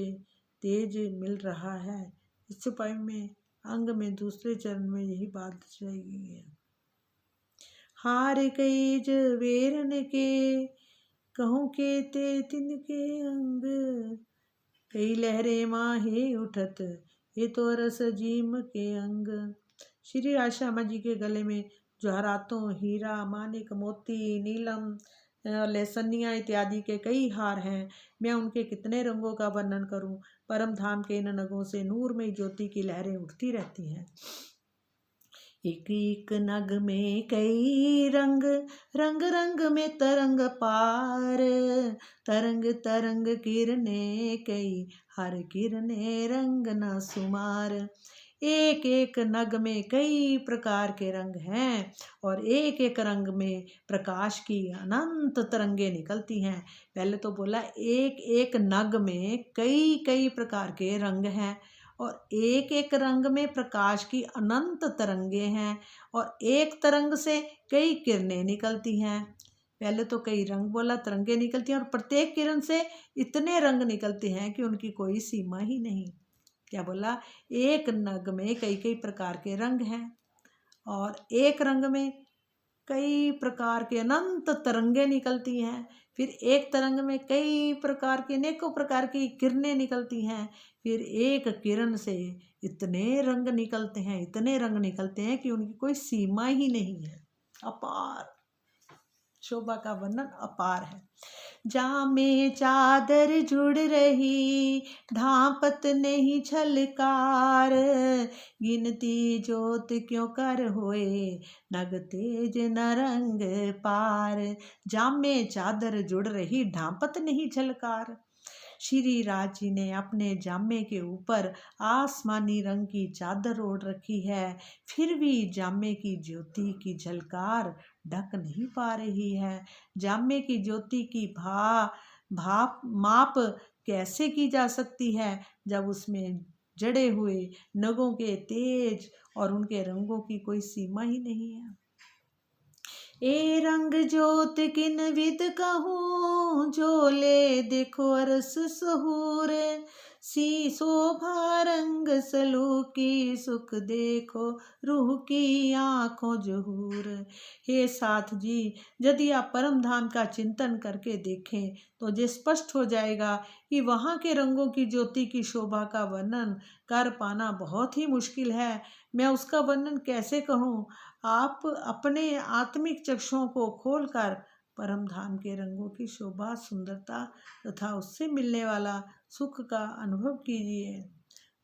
तेज मिल रहा है। इस छुपाई में अंग में दूसरे चरण में यही बात दर्शाई गई है। हार कई जवेरन के कहूँ के ते तिनके अंग, कई लहरें माहे उठत ये तो रस जीम के अंग। श्री राधा जी के गले में जवाहरातों, हीरा, मानिक, मोती, नीलम, लेसनिया इत्यादि के कई हार हैं। मैं उनके कितने रंगों का वर्णन करूं। परम धाम के इन नगों से नूरमय ज्योति की लहरें उठती रहती हैं। एक एक नग में कई रंग, रंग रंग में तरंग पार, तरंग तरंग किरने कई, हर किरने रंग न सुमार। एक एक नग में कई प्रकार के रंग हैं और एक एक रंग में प्रकाश की अनंत तरंगे निकलती हैं। पहले तो बोला एक एक नग में कई कई प्रकार के रंग हैं और एक एक रंग में प्रकाश की अनंत तरंगे हैं और एक तरंग से कई किरणें निकलती हैं। पहले तो कई रंग बोला, तरंगे निकलती हैं और प्रत्येक किरण से इतने रंग निकलते हैं कि उनकी कोई सीमा ही नहीं। क्या बोला? एक नग में कई कई प्रकार के रंग हैं और एक रंग में कई प्रकार के अनंत तरंगे निकलती हैं। फिर एक तरंग में कई प्रकार की अनेकों प्रकार की किरणें निकलती हैं। फिर एक किरण से इतने रंग निकलते हैं, इतने रंग निकलते हैं कि उनकी कोई सीमा ही नहीं है। अपार शोभा का वर्णन अपार है। जामे चादर जुड़ रही, ढांपत नहीं छलकार, गिनती जोत क्यों कर होए, नग तेज न रंग पार। जामे चादर जुड़ रही, ढांपत नहीं छलकार। श्री राज जी ने अपने जामे के ऊपर आसमानी रंग की चादर ओढ़ रखी है, फिर भी जामे की ज्योति की झलकार ढक नहीं पा रही है। जामे की ज्योति की भाप माप कैसे की जा सकती है जब उसमें जड़े हुए नगों के तेज और उनके रंगों की कोई सीमा ही नहीं है। ए रंग ज्योत किन विद कहूँ, जो ले देखो अरस सहूर, सी शोभा रंग सलू की, सुख देखो रूह की आँखों जहूर। हे साथ जी, यदि आप परम धाम का चिंतन करके देखें तो ये स्पष्ट हो जाएगा कि वहाँ के रंगों की ज्योति की शोभा का वर्णन कर पाना बहुत ही मुश्किल है। मैं उसका वर्णन कैसे कहूँ। आप अपने आत्मिक चक्षुओं को खोलकर परम धाम के रंगों की शोभा, सुंदरता तथा उससे मिलने वाला सुख का अनुभव कीजिए।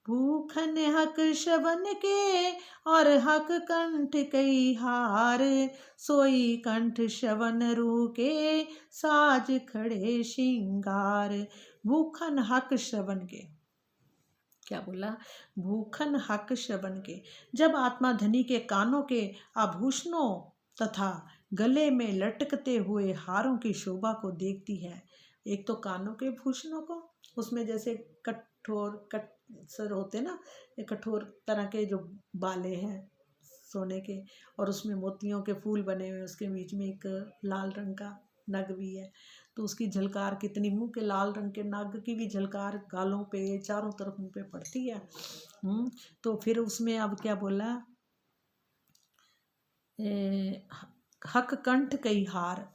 भूखन हक श्रवण के और हक कंठ कई हार, सोई कंठ श्रवण रू के, साज खड़े श्रृंगार। भूखन हक श्रवण के, क्या बोला? भूखन हक श्रवण के। जब आत्मा धनी के कानों के आभूषणों तथा गले में लटकते हुए हारों की शोभा को देखती है, एक तो कानों के भूषणों को, उसमें जैसे कठोर सर होते ना, ये कठोर तरह के जो बाले हैं सोने के, और उसमें मोतियों के फूल बने हुए, उसके बीच में एक लाल रंग का नग भी है, तो उसकी झलकार कितनी, मुंह के लाल रंग के नाग की भी झलकार गालों पे चारों तरफ मुंह पे पड़ती है। तो फिर उसमें अब क्या बोला, हक कंठ कई हार,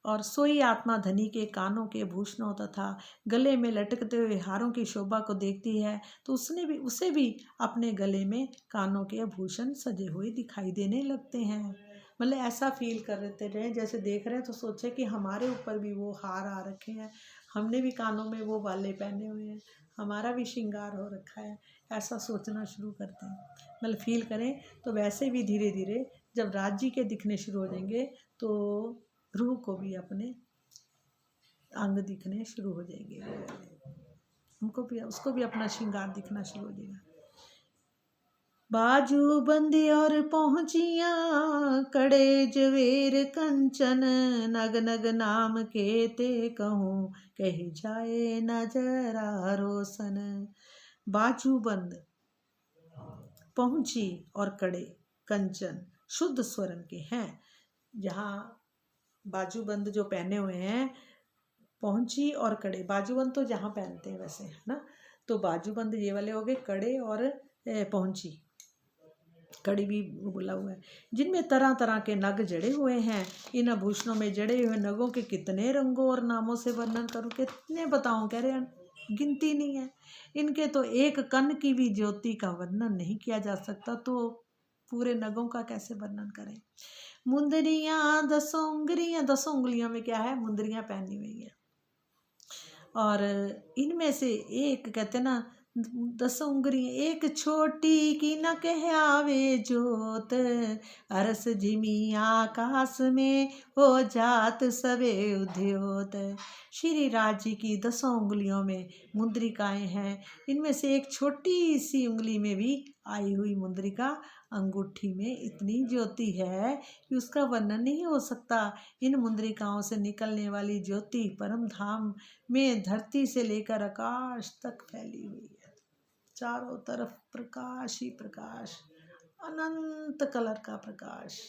और सोई आत्मा धनी के कानों के भूषणों तथा गले में लटकते हुए हारों की शोभा को देखती है तो उसे भी अपने गले में कानों के आभूषण सजे हुए दिखाई देने लगते हैं। मतलब ऐसा फील कर रहे जैसे देख रहे हैं तो सोचे कि हमारे ऊपर भी वो हार आ रखे हैं, हमने भी कानों में वो बाले पहने हुए हैं, हमारा भी श्रृंगार हो रखा है, ऐसा सोचना शुरू करते हैं। मतलब फील करें तो वैसे भी धीरे धीरे जब राज जी के दिखने शुरू हो जाएंगे तो रूह को भी अपने अंग दिखने शुरू हो जाएंगे, उसको भी अपना श्रृंगार दिखना शुरू हो जाएगा। बाजू बंदी और पहुँचिया, कड़े जवेर कंचन, नग नग नाम के ते कहूँ, कही जाए नजरा रोशन। बाजू बंद, पहुँची और कड़े, कंचन, शुद्ध स्वर्ण के हैं। जहाँ बाजूबंद जो पहने हुए हैं, पहुंची और कड़े, बाजूबंद तो जहाँ पहनते हैं वैसे, है ना, तो बाजूबंद ये वाले हो गए, कड़े और पहुंची, कड़ी भी बोला हुआ है, जिनमें तरह तरह के नग जड़े हुए हैं। इन आभूषणों में जड़े हुए नगों के कितने रंगों और नामों से वर्णन करूं, कितने बताऊं, कह रहे हैं गिनती नहीं है। इनके तो एक कण की भी ज्योति का वर्णन नहीं किया जा सकता, तो पूरे नगों का कैसे वर्णन करें। मुंदरियां दसों उंगलियां, दसों उंगलियों में क्या है, मुंदरियां पहनी हुई है। और इनमें से एक कहते ना, दसों उंगली एक छोटी की न कह आवे जोत, अरस झिमी आकाश में हो जात सवे उद्योत। श्री राज जी की दसों उंगलियों में मुद्रिकाएं हैं। इनमें से एक छोटी सी उंगली में भी आई हुई मुद्रिका, अंगूठी में इतनी ज्योति है कि उसका वर्णन नहीं हो सकता। इन मुद्रिकाओं से निकलने वाली ज्योति परम धाम में धरती से लेकर आकाश तक फैली हुई है। चारों तरफ प्रकाश ही प्रकाश, अनंत कलर का प्रकाश।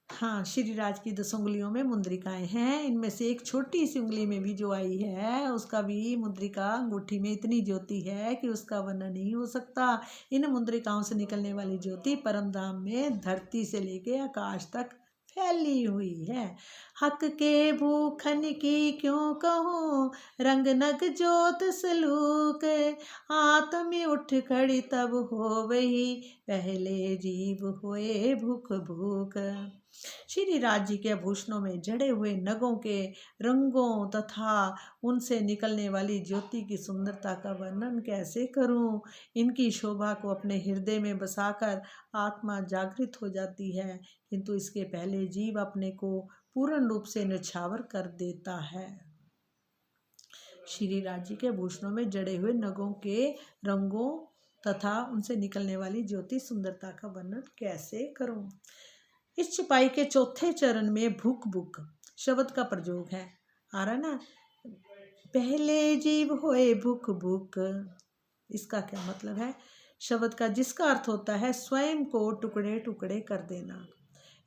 हाँ, श्री राज की 10 उंगलियों में मुद्रिकाएं हैं। इनमें से एक छोटी सी उंगली में भी जो आई है, उसका भी मुद्रिका अंगूठी में इतनी ज्योति है कि उसका वर्णन नहीं हो सकता। इन मुद्रिकाओं से निकलने वाली ज्योति परम धाम में धरती से लेके आकाश तक फैली हुई है। हक के भूखन की क्यों कहूँ, रंग नग ज्योत सलूक, आत्म उठ खड़ी तब हो वही, पहले जीव होए भूख भूख। श्री राज जी के आभूषणों में जड़े हुए नगों के रंगों तथा उनसे निकलने वाली ज्योति की सुंदरता का वर्णन कैसे करूं। इनकी शोभा को अपने हृदय में बसाकर आत्मा जागृत हो जाती है, किंतु इसके पहले जीव अपने को पूर्ण रूप से न्यौछावर कर देता है। श्री राज जी के आभूषणों में जड़े हुए नगों के रंगों तथा उनसे निकलने वाली ज्योति सुंदरता का वर्णन कैसे करूं। इस छपाई के चौथे चरण में भूख भूख शब्द का प्रयोग है, आ रहा ना, पहले जीव होए भूख भूख। इसका क्या मतलब है। शब्द का जिसका अर्थ होता है स्वयं को टुकड़े टुकड़े कर देना।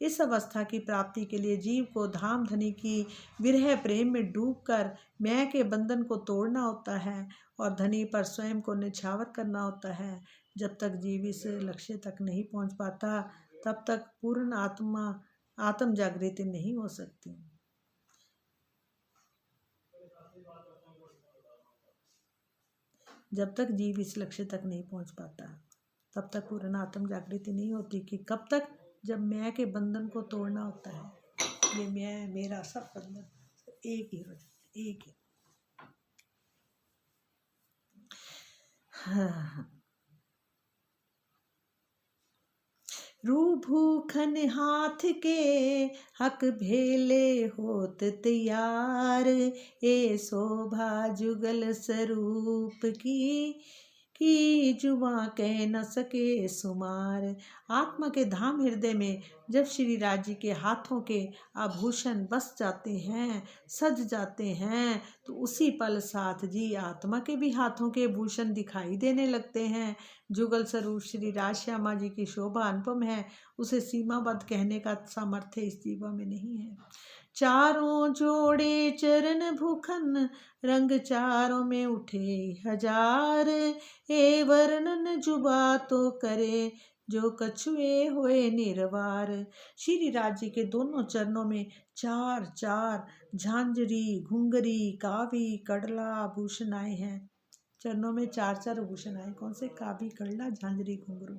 इस अवस्था की प्राप्ति के लिए जीव को धाम धनी की विरह प्रेम में डूबकर मैं के बंधन को तोड़ना होता है और धनी पर स्वयं को निछावर करना होता है। जब तक जीव इस लक्ष्य तक नहीं पहुंच पाता, तब तक पूर्ण आत्म जागृति नहीं हो सकती। जब तक जीव इस लक्ष्य तक नहीं पहुंच पाता, तब तक पूर्ण आत्म जागृति नहीं होती। कि कब तक, जब मैं के बंधन को तोड़ना होता है। ये मैं मेरा सब बंधन एक ही हो जाता, एक ही। हाँ। रू भूखन हाथ के हक भेले होत तैयार, ए शोभा जुगल स्वरूप की जुआ कह न सके सुमार। आत्मा के धाम हृदय में जब श्री राज जी के हाथों के आभूषण बस जाते हैं, सज जाते हैं, तो उसी पल साथ जी आत्मा के भी हाथों के भूषण दिखाई देने लगते हैं। जुगल स्वरूप श्री राज श्यामा जी की शोभा अनुपम है, उसे सीमाबद्ध कहने का सामर्थ्य इस जीवा में नहीं है। चारों जोड़े चरण भूखन, रंग चारों में उठे हजार, ए वर्णन जुबा तो करे जो कछुए हुए निर्वार। श्री राज जी के दोनों चरणों में चार चार झांझरी, घुंघरी, कावी, कड़ला आभूषण आए हैं। चरणों में चार चार आभूषण आए, कौन से, कावी, कड़ला, झांझरी, घुंघरू।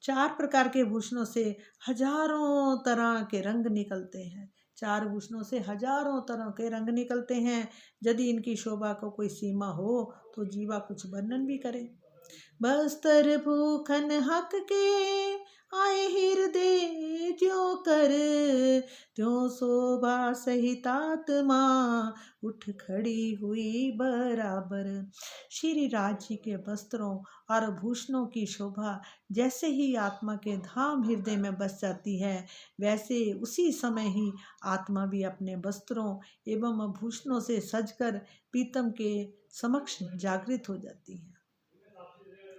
4 प्रकार के भूषणों से हजारों तरह के रंग निकलते हैं। 4 भूषणों से हजारों तरह के रंग निकलते हैं। यदि इनकी शोभा को कोई सीमा हो तो जीवा कुछ वर्णन भी करे। बस्तर भूखन हक के आए हृदय ज्यों कर, त्यों शोभा सहित आत्मा उठ खड़ी हुई बराबर। श्री राज जी के वस्त्रों और आभूषणों की शोभा जैसे ही आत्मा के धाम हृदय में बस जाती है, वैसे उसी समय ही आत्मा भी अपने वस्त्रों एवं आभूषणों से सजकर प्रीतम के समक्ष जागृत हो जाती है।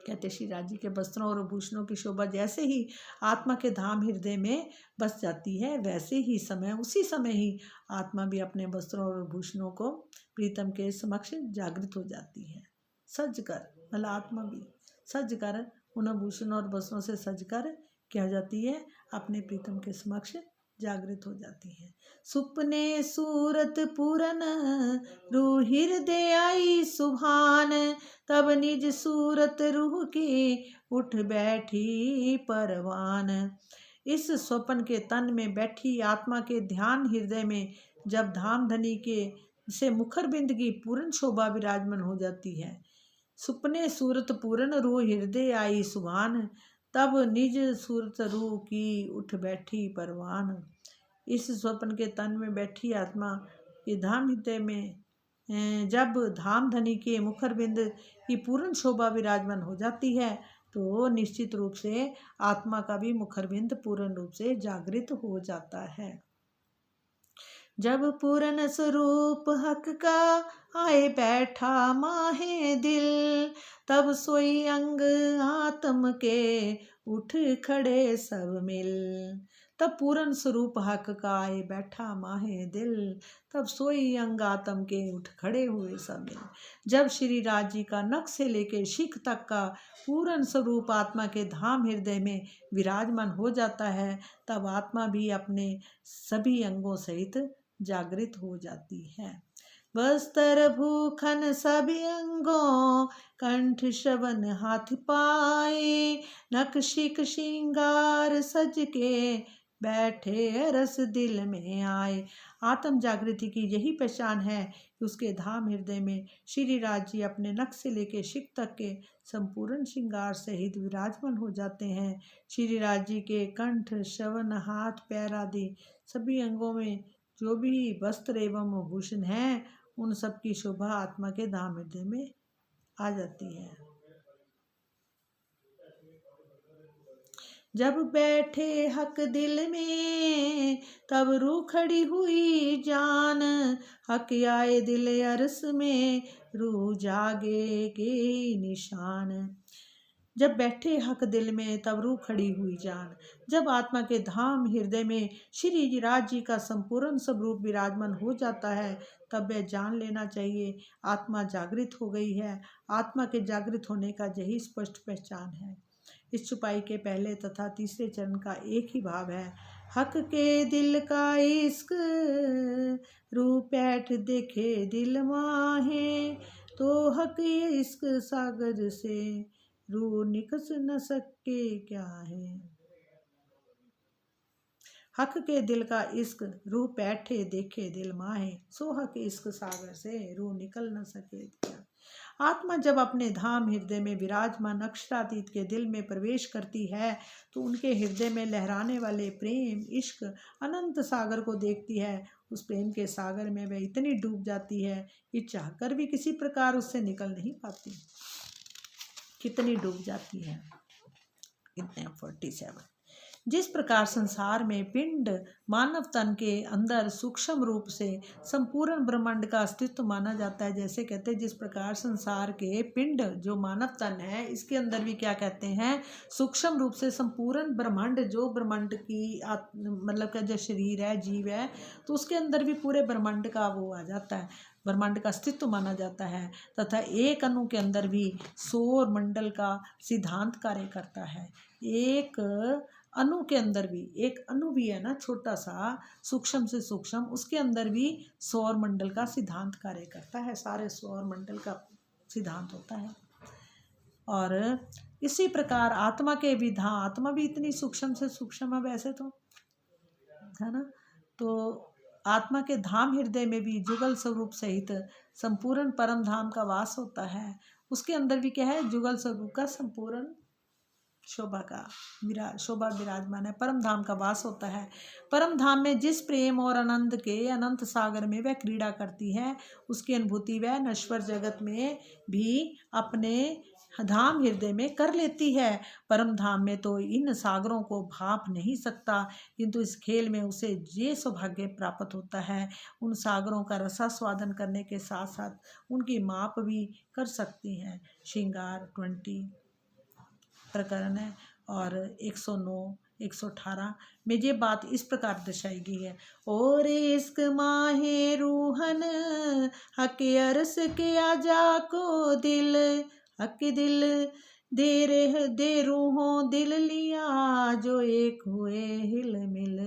कहते श्री राज जी के वस्त्रों और भूषणों की शोभा जैसे ही आत्मा के धाम हृदय में बस जाती है, वैसे ही उसी समय ही आत्मा भी अपने वस्त्रों और भूषणों को प्रीतम के समक्ष जागृत हो जाती है। सज कर, मतलब आत्मा भी सज कर, उन भूषणों और वस्त्रों से सज कर क्या हो जाती है, अपने प्रीतम के समक्ष जागृत हो जाती है। सुपने सूरत पूरन रूह हृदय आई सुभान, तब निज सूरत रूह की उठ बैठी परवान। इस स्वप्न के तन में बैठी आत्मा के ध्यान हृदय में जब धाम धनी के से मुखर बिंद की पूर्ण शोभा विराजमान हो जाती है। सुपने सूरत पूरन रूह हृदय आई सुभान, तब निज सूरत रूह की उठ बैठी परवान। इस स्वप्न के तन में बैठी आत्मा के धाम हृदय में जब धाम धनी के मुखर बिंद की पूर्ण शोभा विराजमान हो जाती है, तो निश्चित रूप से आत्मा का भी मुखर बिंद पूर्ण रूप से जागृत हो जाता है। जब पूर्ण स्वरूप हक का आए बैठा माहे दिल, तब सोई अंग आत्म के उठ खड़े सब मिल। तब पूर्ण स्वरूप हक का आए बैठा माहे दिल, तब सोई अंग आत्म के उठ खड़े हुए सब मिल। जब श्री राज जी का नख से लेकर शिख तक का पूर्ण स्वरूप आत्मा के धाम हृदय में विराजमान हो जाता है, तब आत्मा भी अपने सभी अंगों सहित जागृत हो जाती है। बस्तर भूखन सभी अंगों कंठ श्रवण हाथ पाए, नख शिख श्रृंगार सज के बैठे रस दिल में आए। आत्म जागृति की यही पहचान है कि उसके धाम हृदय में श्री राज जी अपने नख से लेकर शिख तक के संपूर्ण श्रृंगार सहित विराजमान हो जाते हैं। श्री राज जी के कंठ श्रवण हाथ पैर आदि सभी अंगों में जो भी वस्त्र एवं भूषण हैं, उन सब की शोभा आत्मा के धाम हृदय में आ जाती है। जब बैठे हक दिल में तब रूह खड़ी हुई जान, हक आए दिल अरस में रूह जागे के निशान। जब बैठे हक दिल में तब रूह खड़ी हुई जान। जब आत्मा के धाम हृदय में श्री राज जी का संपूर्ण स्वरूप विराजमान हो जाता है, तब वह जान लेना चाहिए आत्मा जागृत हो गई है। आत्मा के जागृत होने का यही स्पष्ट पहचान है। इस छुपाई के पहले तथा तीसरे चरण का एक ही भाव है। हक के दिल का इश्क रूह पैठ देखे दिल माहे, तो हक इश्क सागर से रूह निकस न सके क्या है। हक के दिल का इश्क रूह पैठे देखे दिल माहे, सो हक इश्क सागर से रूह निकल न सके क्या। आत्मा जब अपने धाम हृदय में विराजमान अक्षरातीत के दिल में प्रवेश करती है, तो उनके हृदय में लहराने वाले प्रेम इश्क अनंत सागर को देखती है। उस प्रेम के सागर में वह इतनी डूब जाती है कि चाहकर भी किसी प्रकार उससे निकल नहीं पाती। कितनी डूब जाती है, कितने 47। जिस प्रकार संसार में पिंड मानव तन के अंदर सूक्ष्म रूप से संपूर्ण ब्रह्मांड का अस्तित्व माना जाता है, जैसे कहते हैं जिस प्रकार संसार के पिंड जो मानव तन है, इसके अंदर भी क्या कहते हैं, सूक्ष्म रूप से संपूर्ण ब्रह्मांड, जो ब्रह्मांड की मतलब का जो शरीर है, जीव है, तो उसके अंदर भी पूरे ब्रह्मांड का वो आ जाता है, ब्रह्मांड का अस्तित्व माना जाता है। तथा एक अणु के अंदर भी सौर मंडल का सिद्धांत कार्य करता है। एक अणु के अंदर भी, एक अणु भी है ना छोटा सा, सूक्ष्म से सूक्ष्म, उसके अंदर भी सौर मंडल का सिद्धांत कार्य करता है। सारे सौर मंडल का सिद्धांत होता है। और इसी प्रकार आत्मा के विधान, आत्मा भी इतनी सूक्ष्म से सूक्ष्म है वैसे तो, है ना। तो आत्मा के धाम हृदय में भी जुगल स्वरूप सहित संपूर्ण परम धाम का वास होता है। उसके अंदर भी क्या है, जुगल स्वरूप का संपूर्ण शोभा विराजमान है, परम धाम का वास होता है। परम धाम में जिस प्रेम और आनंद के अनंत सागर में वह क्रीड़ा करती है, उसकी अनुभूति वह नश्वर जगत में भी अपने धाम हृदय में कर लेती है। परम धाम में तो इन सागरों को भाप नहीं सकता, किंतु इस खेल में उसे ये सौभाग्य प्राप्त होता है, उन सागरों का रसास्वादन करने के साथ साथ उनकी माप भी कर सकती हैं। श्रृंगार 20। प्रकरण है और 109 118 में ये बात इस प्रकार दर्शाई गई है। और इश्क माहे रूहन हक अरस के आजा को दिल हक दिल दे रूहों दिल लिया जो एक हुए हिल मिल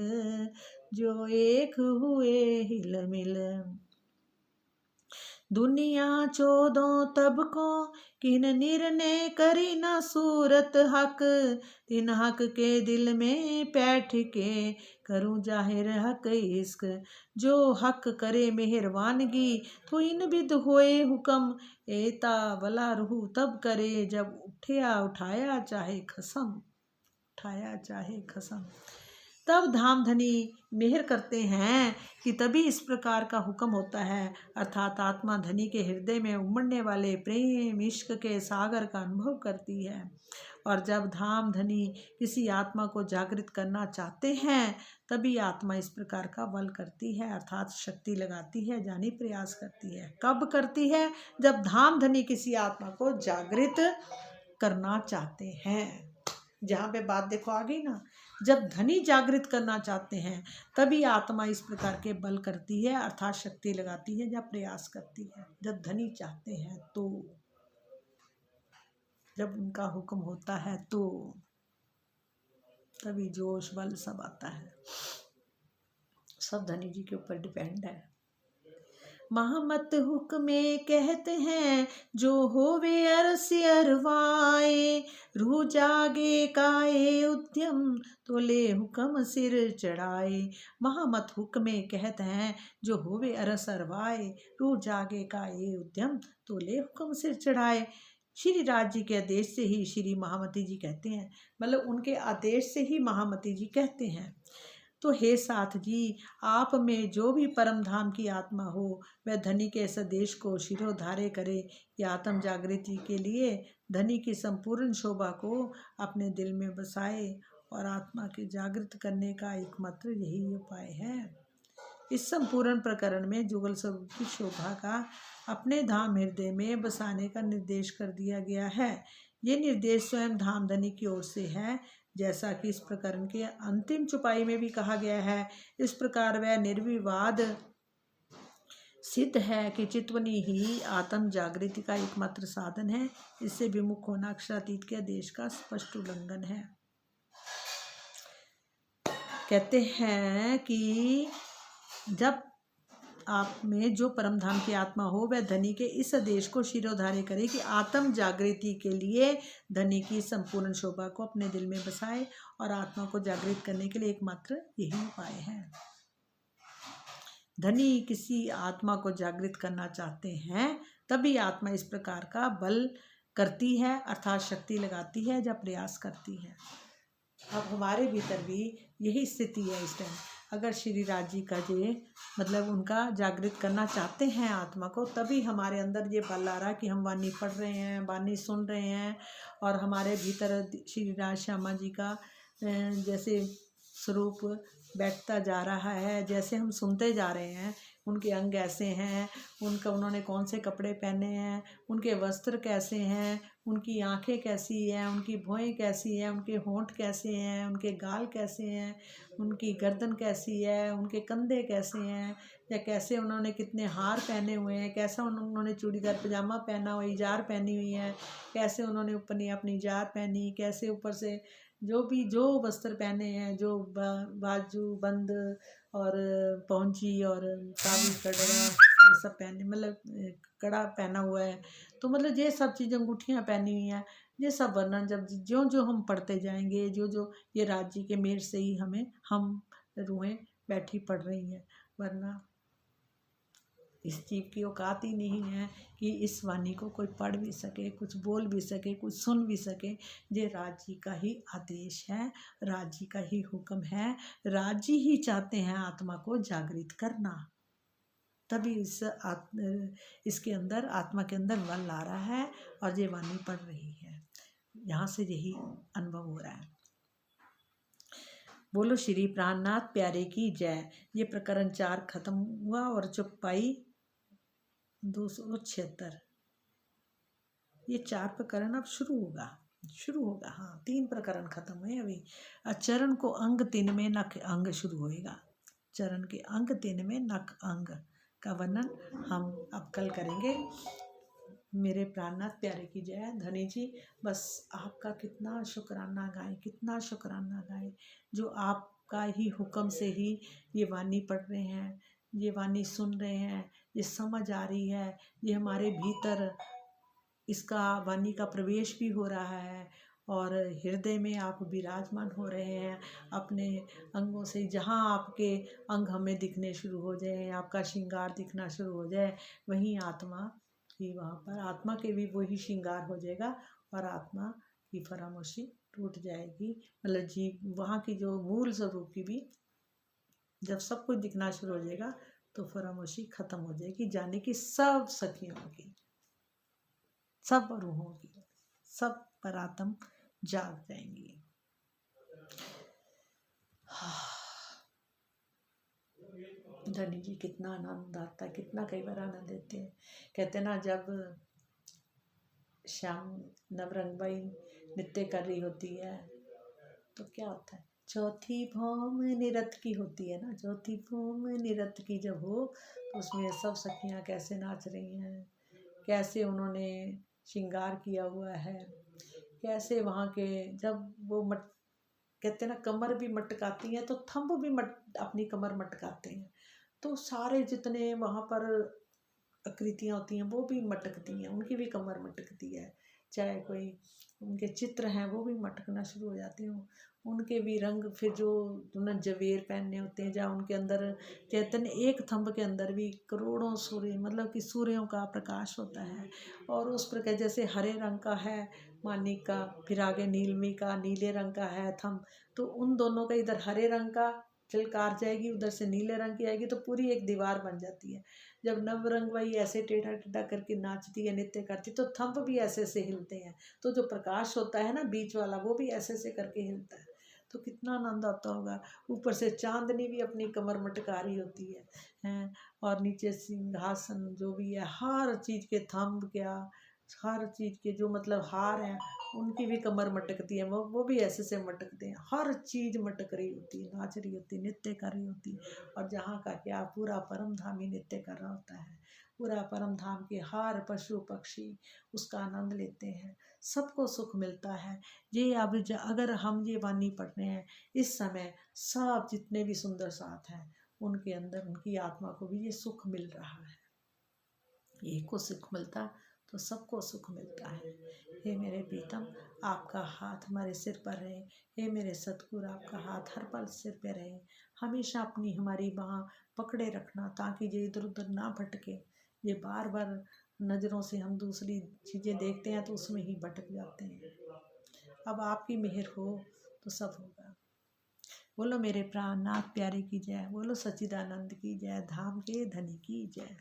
जो एक हुए हिल मिल। दुनिया चौदों तबकों किन निर्णय करी ना सूरत हक तिन हक के दिल में बैठ के करूं जाहिर हक इश्क जो हक करे मेहरबानगी तो इन बिद होए हुक्म एता वला रूह तब करे जब उठाया चाहे खसम। तब धाम धनी मेहर करते हैं कि तभी इस प्रकार का हुक्म होता है, अर्थात आत्मा धनी के हृदय में उमड़ने वाले प्रेम इश्क के सागर का अनुभव करती है। और जब धाम धनी किसी आत्मा को जागृत करना चाहते हैं तभी आत्मा इस प्रकार का बल करती है, अर्थात शक्ति लगाती है, जानी प्रयास करती है। कब करती है? जब धाम धनी किसी आत्मा को जागृत करना चाहते हैं। जहाँ पे बात देखो आ गई ना, जब धनी जागृत करना चाहते हैं तभी आत्मा इस प्रकार के बल करती है, अर्थात शक्ति लगाती है या प्रयास करती है। जब धनी चाहते हैं तो, जब उनका हुक्म होता है तो तभी जोश बल सब आता है। सब धनी जी के ऊपर डिपेंड है। महमत हुक्मे कहते हैं जो होवे अरस अरवाए रूह जागे काए उद्यम तो ले हुक्म सिर चढ़ाए। महामत हुक्मे कहते हैं जो होवे अरस अरवाए रूह जागे काए उद्यम तो ले हुक्म सिर चढ़ाए। श्री राज जी के आदेश से ही श्री महामती जी कहते हैं, मतलब उनके आदेश से ही महामती जी कहते हैं। तो हे साथ जी, आप में जो भी परम धाम की आत्मा हो वह धनी के सदेश को शिरोधार्य करे या आत्म जागृति के लिए धनी की संपूर्ण शोभा को अपने दिल में बसाए और आत्मा के जागृत करने का एकमात्र यही उपाय है। इस संपूर्ण प्रकरण में जुगल स्वरूप की शोभा का अपने धाम हृदय में बसाने का निर्देश कर दिया गया है। ये निर्देश स्वयं धाम धनी की ओर से है, जैसा कि इस प्रकरण के अंतिम चौपाई में भी कहा गया है। इस प्रकार वह निर्विवाद सिद्ध है कि चितवनी ही आत्म जागृति का एकमात्र साधन है। इससे विमुख होना अक्षरातीत के आदेश का स्पष्ट उल्लंघन है। कहते हैं कि जब आप में जो परम धाम की आत्मा हो वह धनी के इस आदेश को शिरोधार्य करे कि आत्म जागृति के लिए धनी की संपूर्ण शोभा को अपने दिल में बसाए और आत्मा को जागृत करने के लिए एकमात्र यही उपाय है। धनी किसी आत्मा को जागृत करना चाहते हैं तभी आत्मा इस प्रकार का बल करती है, अर्थात शक्ति लगाती है या प्रयास करती है। अब हमारे भीतर भी यही स्थिति है इस टाइम। अगर श्री राज जी का ये मतलब उनका जागृत करना चाहते हैं आत्मा को, तभी हमारे अंदर ये बल आ रहा है कि हम वाणी पढ़ रहे हैं, वाणी सुन रहे हैं और हमारे भीतर श्री राज श्यामा जी का जैसे स्वरूप बैठता जा रहा है। जैसे हम सुनते जा रहे हैं उनके अंग ऐसे हैं, उन्होंने कौन से कपड़े पहने हैं, उनके वस्त्र कैसे हैं, उनकी आंखें कैसी हैं, उनकी भौहें कैसी हैं, उनके होंठ कैसे हैं, उनके गाल कैसे हैं, उनकी गर्दन कैसी है, उनके कंधे कैसे हैं, या कैसे उन्होंने कितने हार पहने हुए हैं, कैसा उन्होंने चूड़ीदार पजामा पहना हुआ, इजार पहनी हुई है, कैसे उन्होंने ऊपर अपनी इजार पहनी, कैसे ऊपर से जो वस्त्र पहने हैं, जो बाजू बंद और पहुंची और काबी कड़वा ये सब पहने, मतलब कड़ा पहना हुआ है। तो मतलब ये सब चीज़ें, अंगूठियाँ पहनी हुई हैं, ये सब वर्णन जब जो हम पढ़ते जाएंगे, जो ये राज्य के मेर से ही हम रूहें बैठी पढ़ रही हैं। वरना इस जीव की औकात ही नहीं है कि इस वाणी को कोई पढ़ भी सके, कुछ बोल भी सके, कुछ सुन भी सके। ये राज जी का ही आदेश है, राज जी का ही हुक्म है, राज जी ही चाहते हैं आत्मा को जागृत करना। तभी इसके अंदर आत्मा के अंदर बल आ रहा है और ये वाणी पढ़ रही है। यहाँ से यही अनुभव हो रहा है। बोलो श्री प्राणनाथ प्यारे की जय। ये प्रकरण 4 खत्म हुआ और चौपाई 276, ये 4 प्रकरण अब शुरू होगा। शुरू होगा। हाँ, 3 प्रकरण खत्म हुए अभी। चरण को अंग 3 में नख अंग शुरू होएगा। चरण के अंग 3 में नख अंग का वर्णन हम अब कल करेंगे। मेरे प्राणनाथ प्यारे की जय। धनी जी, बस आपका कितना शुक्राना गाएं, कितना शुक्राना गाएं, जो आपका ही हुक्म से ही ये वाणी पढ़ रहे हैं, ये वाणी सुन रहे हैं, ये समझ आ रही है, ये हमारे भीतर इसका वाणी का प्रवेश भी हो रहा है और हृदय में आप विराजमान हो रहे हैं अपने अंगों से। जहाँ आपके अंग हमें दिखने शुरू हो जाए, आपका श्रृंगार दिखना शुरू हो जाए, वहीं आत्मा की, वहाँ पर आत्मा के भी वही श्रृंगार हो जाएगा और आत्मा की फरामोशी टूट जाएगी। मतलब जीव वहाँ की जो मूल स्वरूप की भी जब सब कुछ दिखना शुरू हो जाएगा तो फरामोशी खत्म हो जाएगी, जाने की सब सखियों की, सब रूहों की, सब परात्म जाग जाएंगी। धनी जी, कितना आनंद आता है, कितना कई बार आनंद देते हैं। कहते ना, जब श्याम नवरंगबाई नृत्य कर रही होती है तो क्या होता है, चौथी भौम निरत की होती है ना, चौथी भौम निरत की जब हो तो उसमें सब सखियाँ कैसे नाच रही हैं, कैसे उन्होंने श्रृंगार किया हुआ है, कैसे वहाँ के जब वो कहते हैं ना कमर भी मटकाती हैं तो थंब भी अपनी कमर मटकाते हैं, तो सारे जितने वहाँ पर आकृतियाँ होती हैं वो भी मटकती हैं, उनकी भी कमर मटकती है। चाहे कोई उनके चित्र हैं वो भी मटकना शुरू हो जाते हैं, उनके भी रंग, फिर जो उन्होंने जवेर पहनने होते हैं, जहाँ उनके अंदर चैतन्य, एक थंब के अंदर भी करोड़ों सूर्य, मतलब कि सूर्यों का प्रकाश होता है। और उस प्रकार जैसे हरे रंग का है मानिक का, फिर आगे नीलमी का, नीले रंग का है थंब, तो उन दोनों का इधर हरे रंग का चिलकार जाएगी, उधर से नीले रंग की आएगी, तो पूरी एक दीवार बन जाती है। जब नवरंगबाई ऐसे टेढ़ा टेढ़ा करके नाचती है, नृत्य करती, तो थंब भी ऐसे ऐसे हिलते हैं, तो जो प्रकाश होता है ना बीच वाला, वो भी ऐसे ऐसे करके हिलता है, तो कितना आनंद आता होगा। ऊपर से चांदनी भी अपनी कमर मटका रही होती है हैं, और नीचे सिंहासन जो भी है, हर चीज़ के थंब, क्या हर चीज़ के जो मतलब हार हैं उनकी भी कमर मटकती है, वो भी ऐसे से मटकते हैं, हर चीज़ मटक रही होती है, नाच रही होती है, नृत्य कर रही होती है। और जहाँ का क्या पूरा परम धाम ही नृत्य कर रहा होता है, पूरा परम धाम के हर पशु पक्षी उसका आनंद लेते हैं, सबको सुख मिलता है। ये अब अगर हम ये वाणी पढ़ रहे हैं इस समय, सब जितने भी सुंदर साथ हैं उनके अंदर, उनकी आत्मा को भी ये सुख मिल रहा है। एक को सुख मिलता तो सबको सुख मिलता है। हे मेरे प्रीतम, आपका हाथ हमारे सिर पर रहे, हे मेरे सतगुरु आपका हाथ हर पल सिर पे रहे, हमेशा अपनी हमारी बाँह पकड़े रखना ताकि ये इधर उधर ना भटके। ये बार बार नज़रों से हम दूसरी चीज़ें देखते हैं तो उसमें ही भटक जाते हैं। अब आपकी मेहर हो तो सब होगा। बोलो मेरे प्राणनाथ प्यारे की जय, बोलो सच्चिदानंद की जय, धाम के धनी की जय।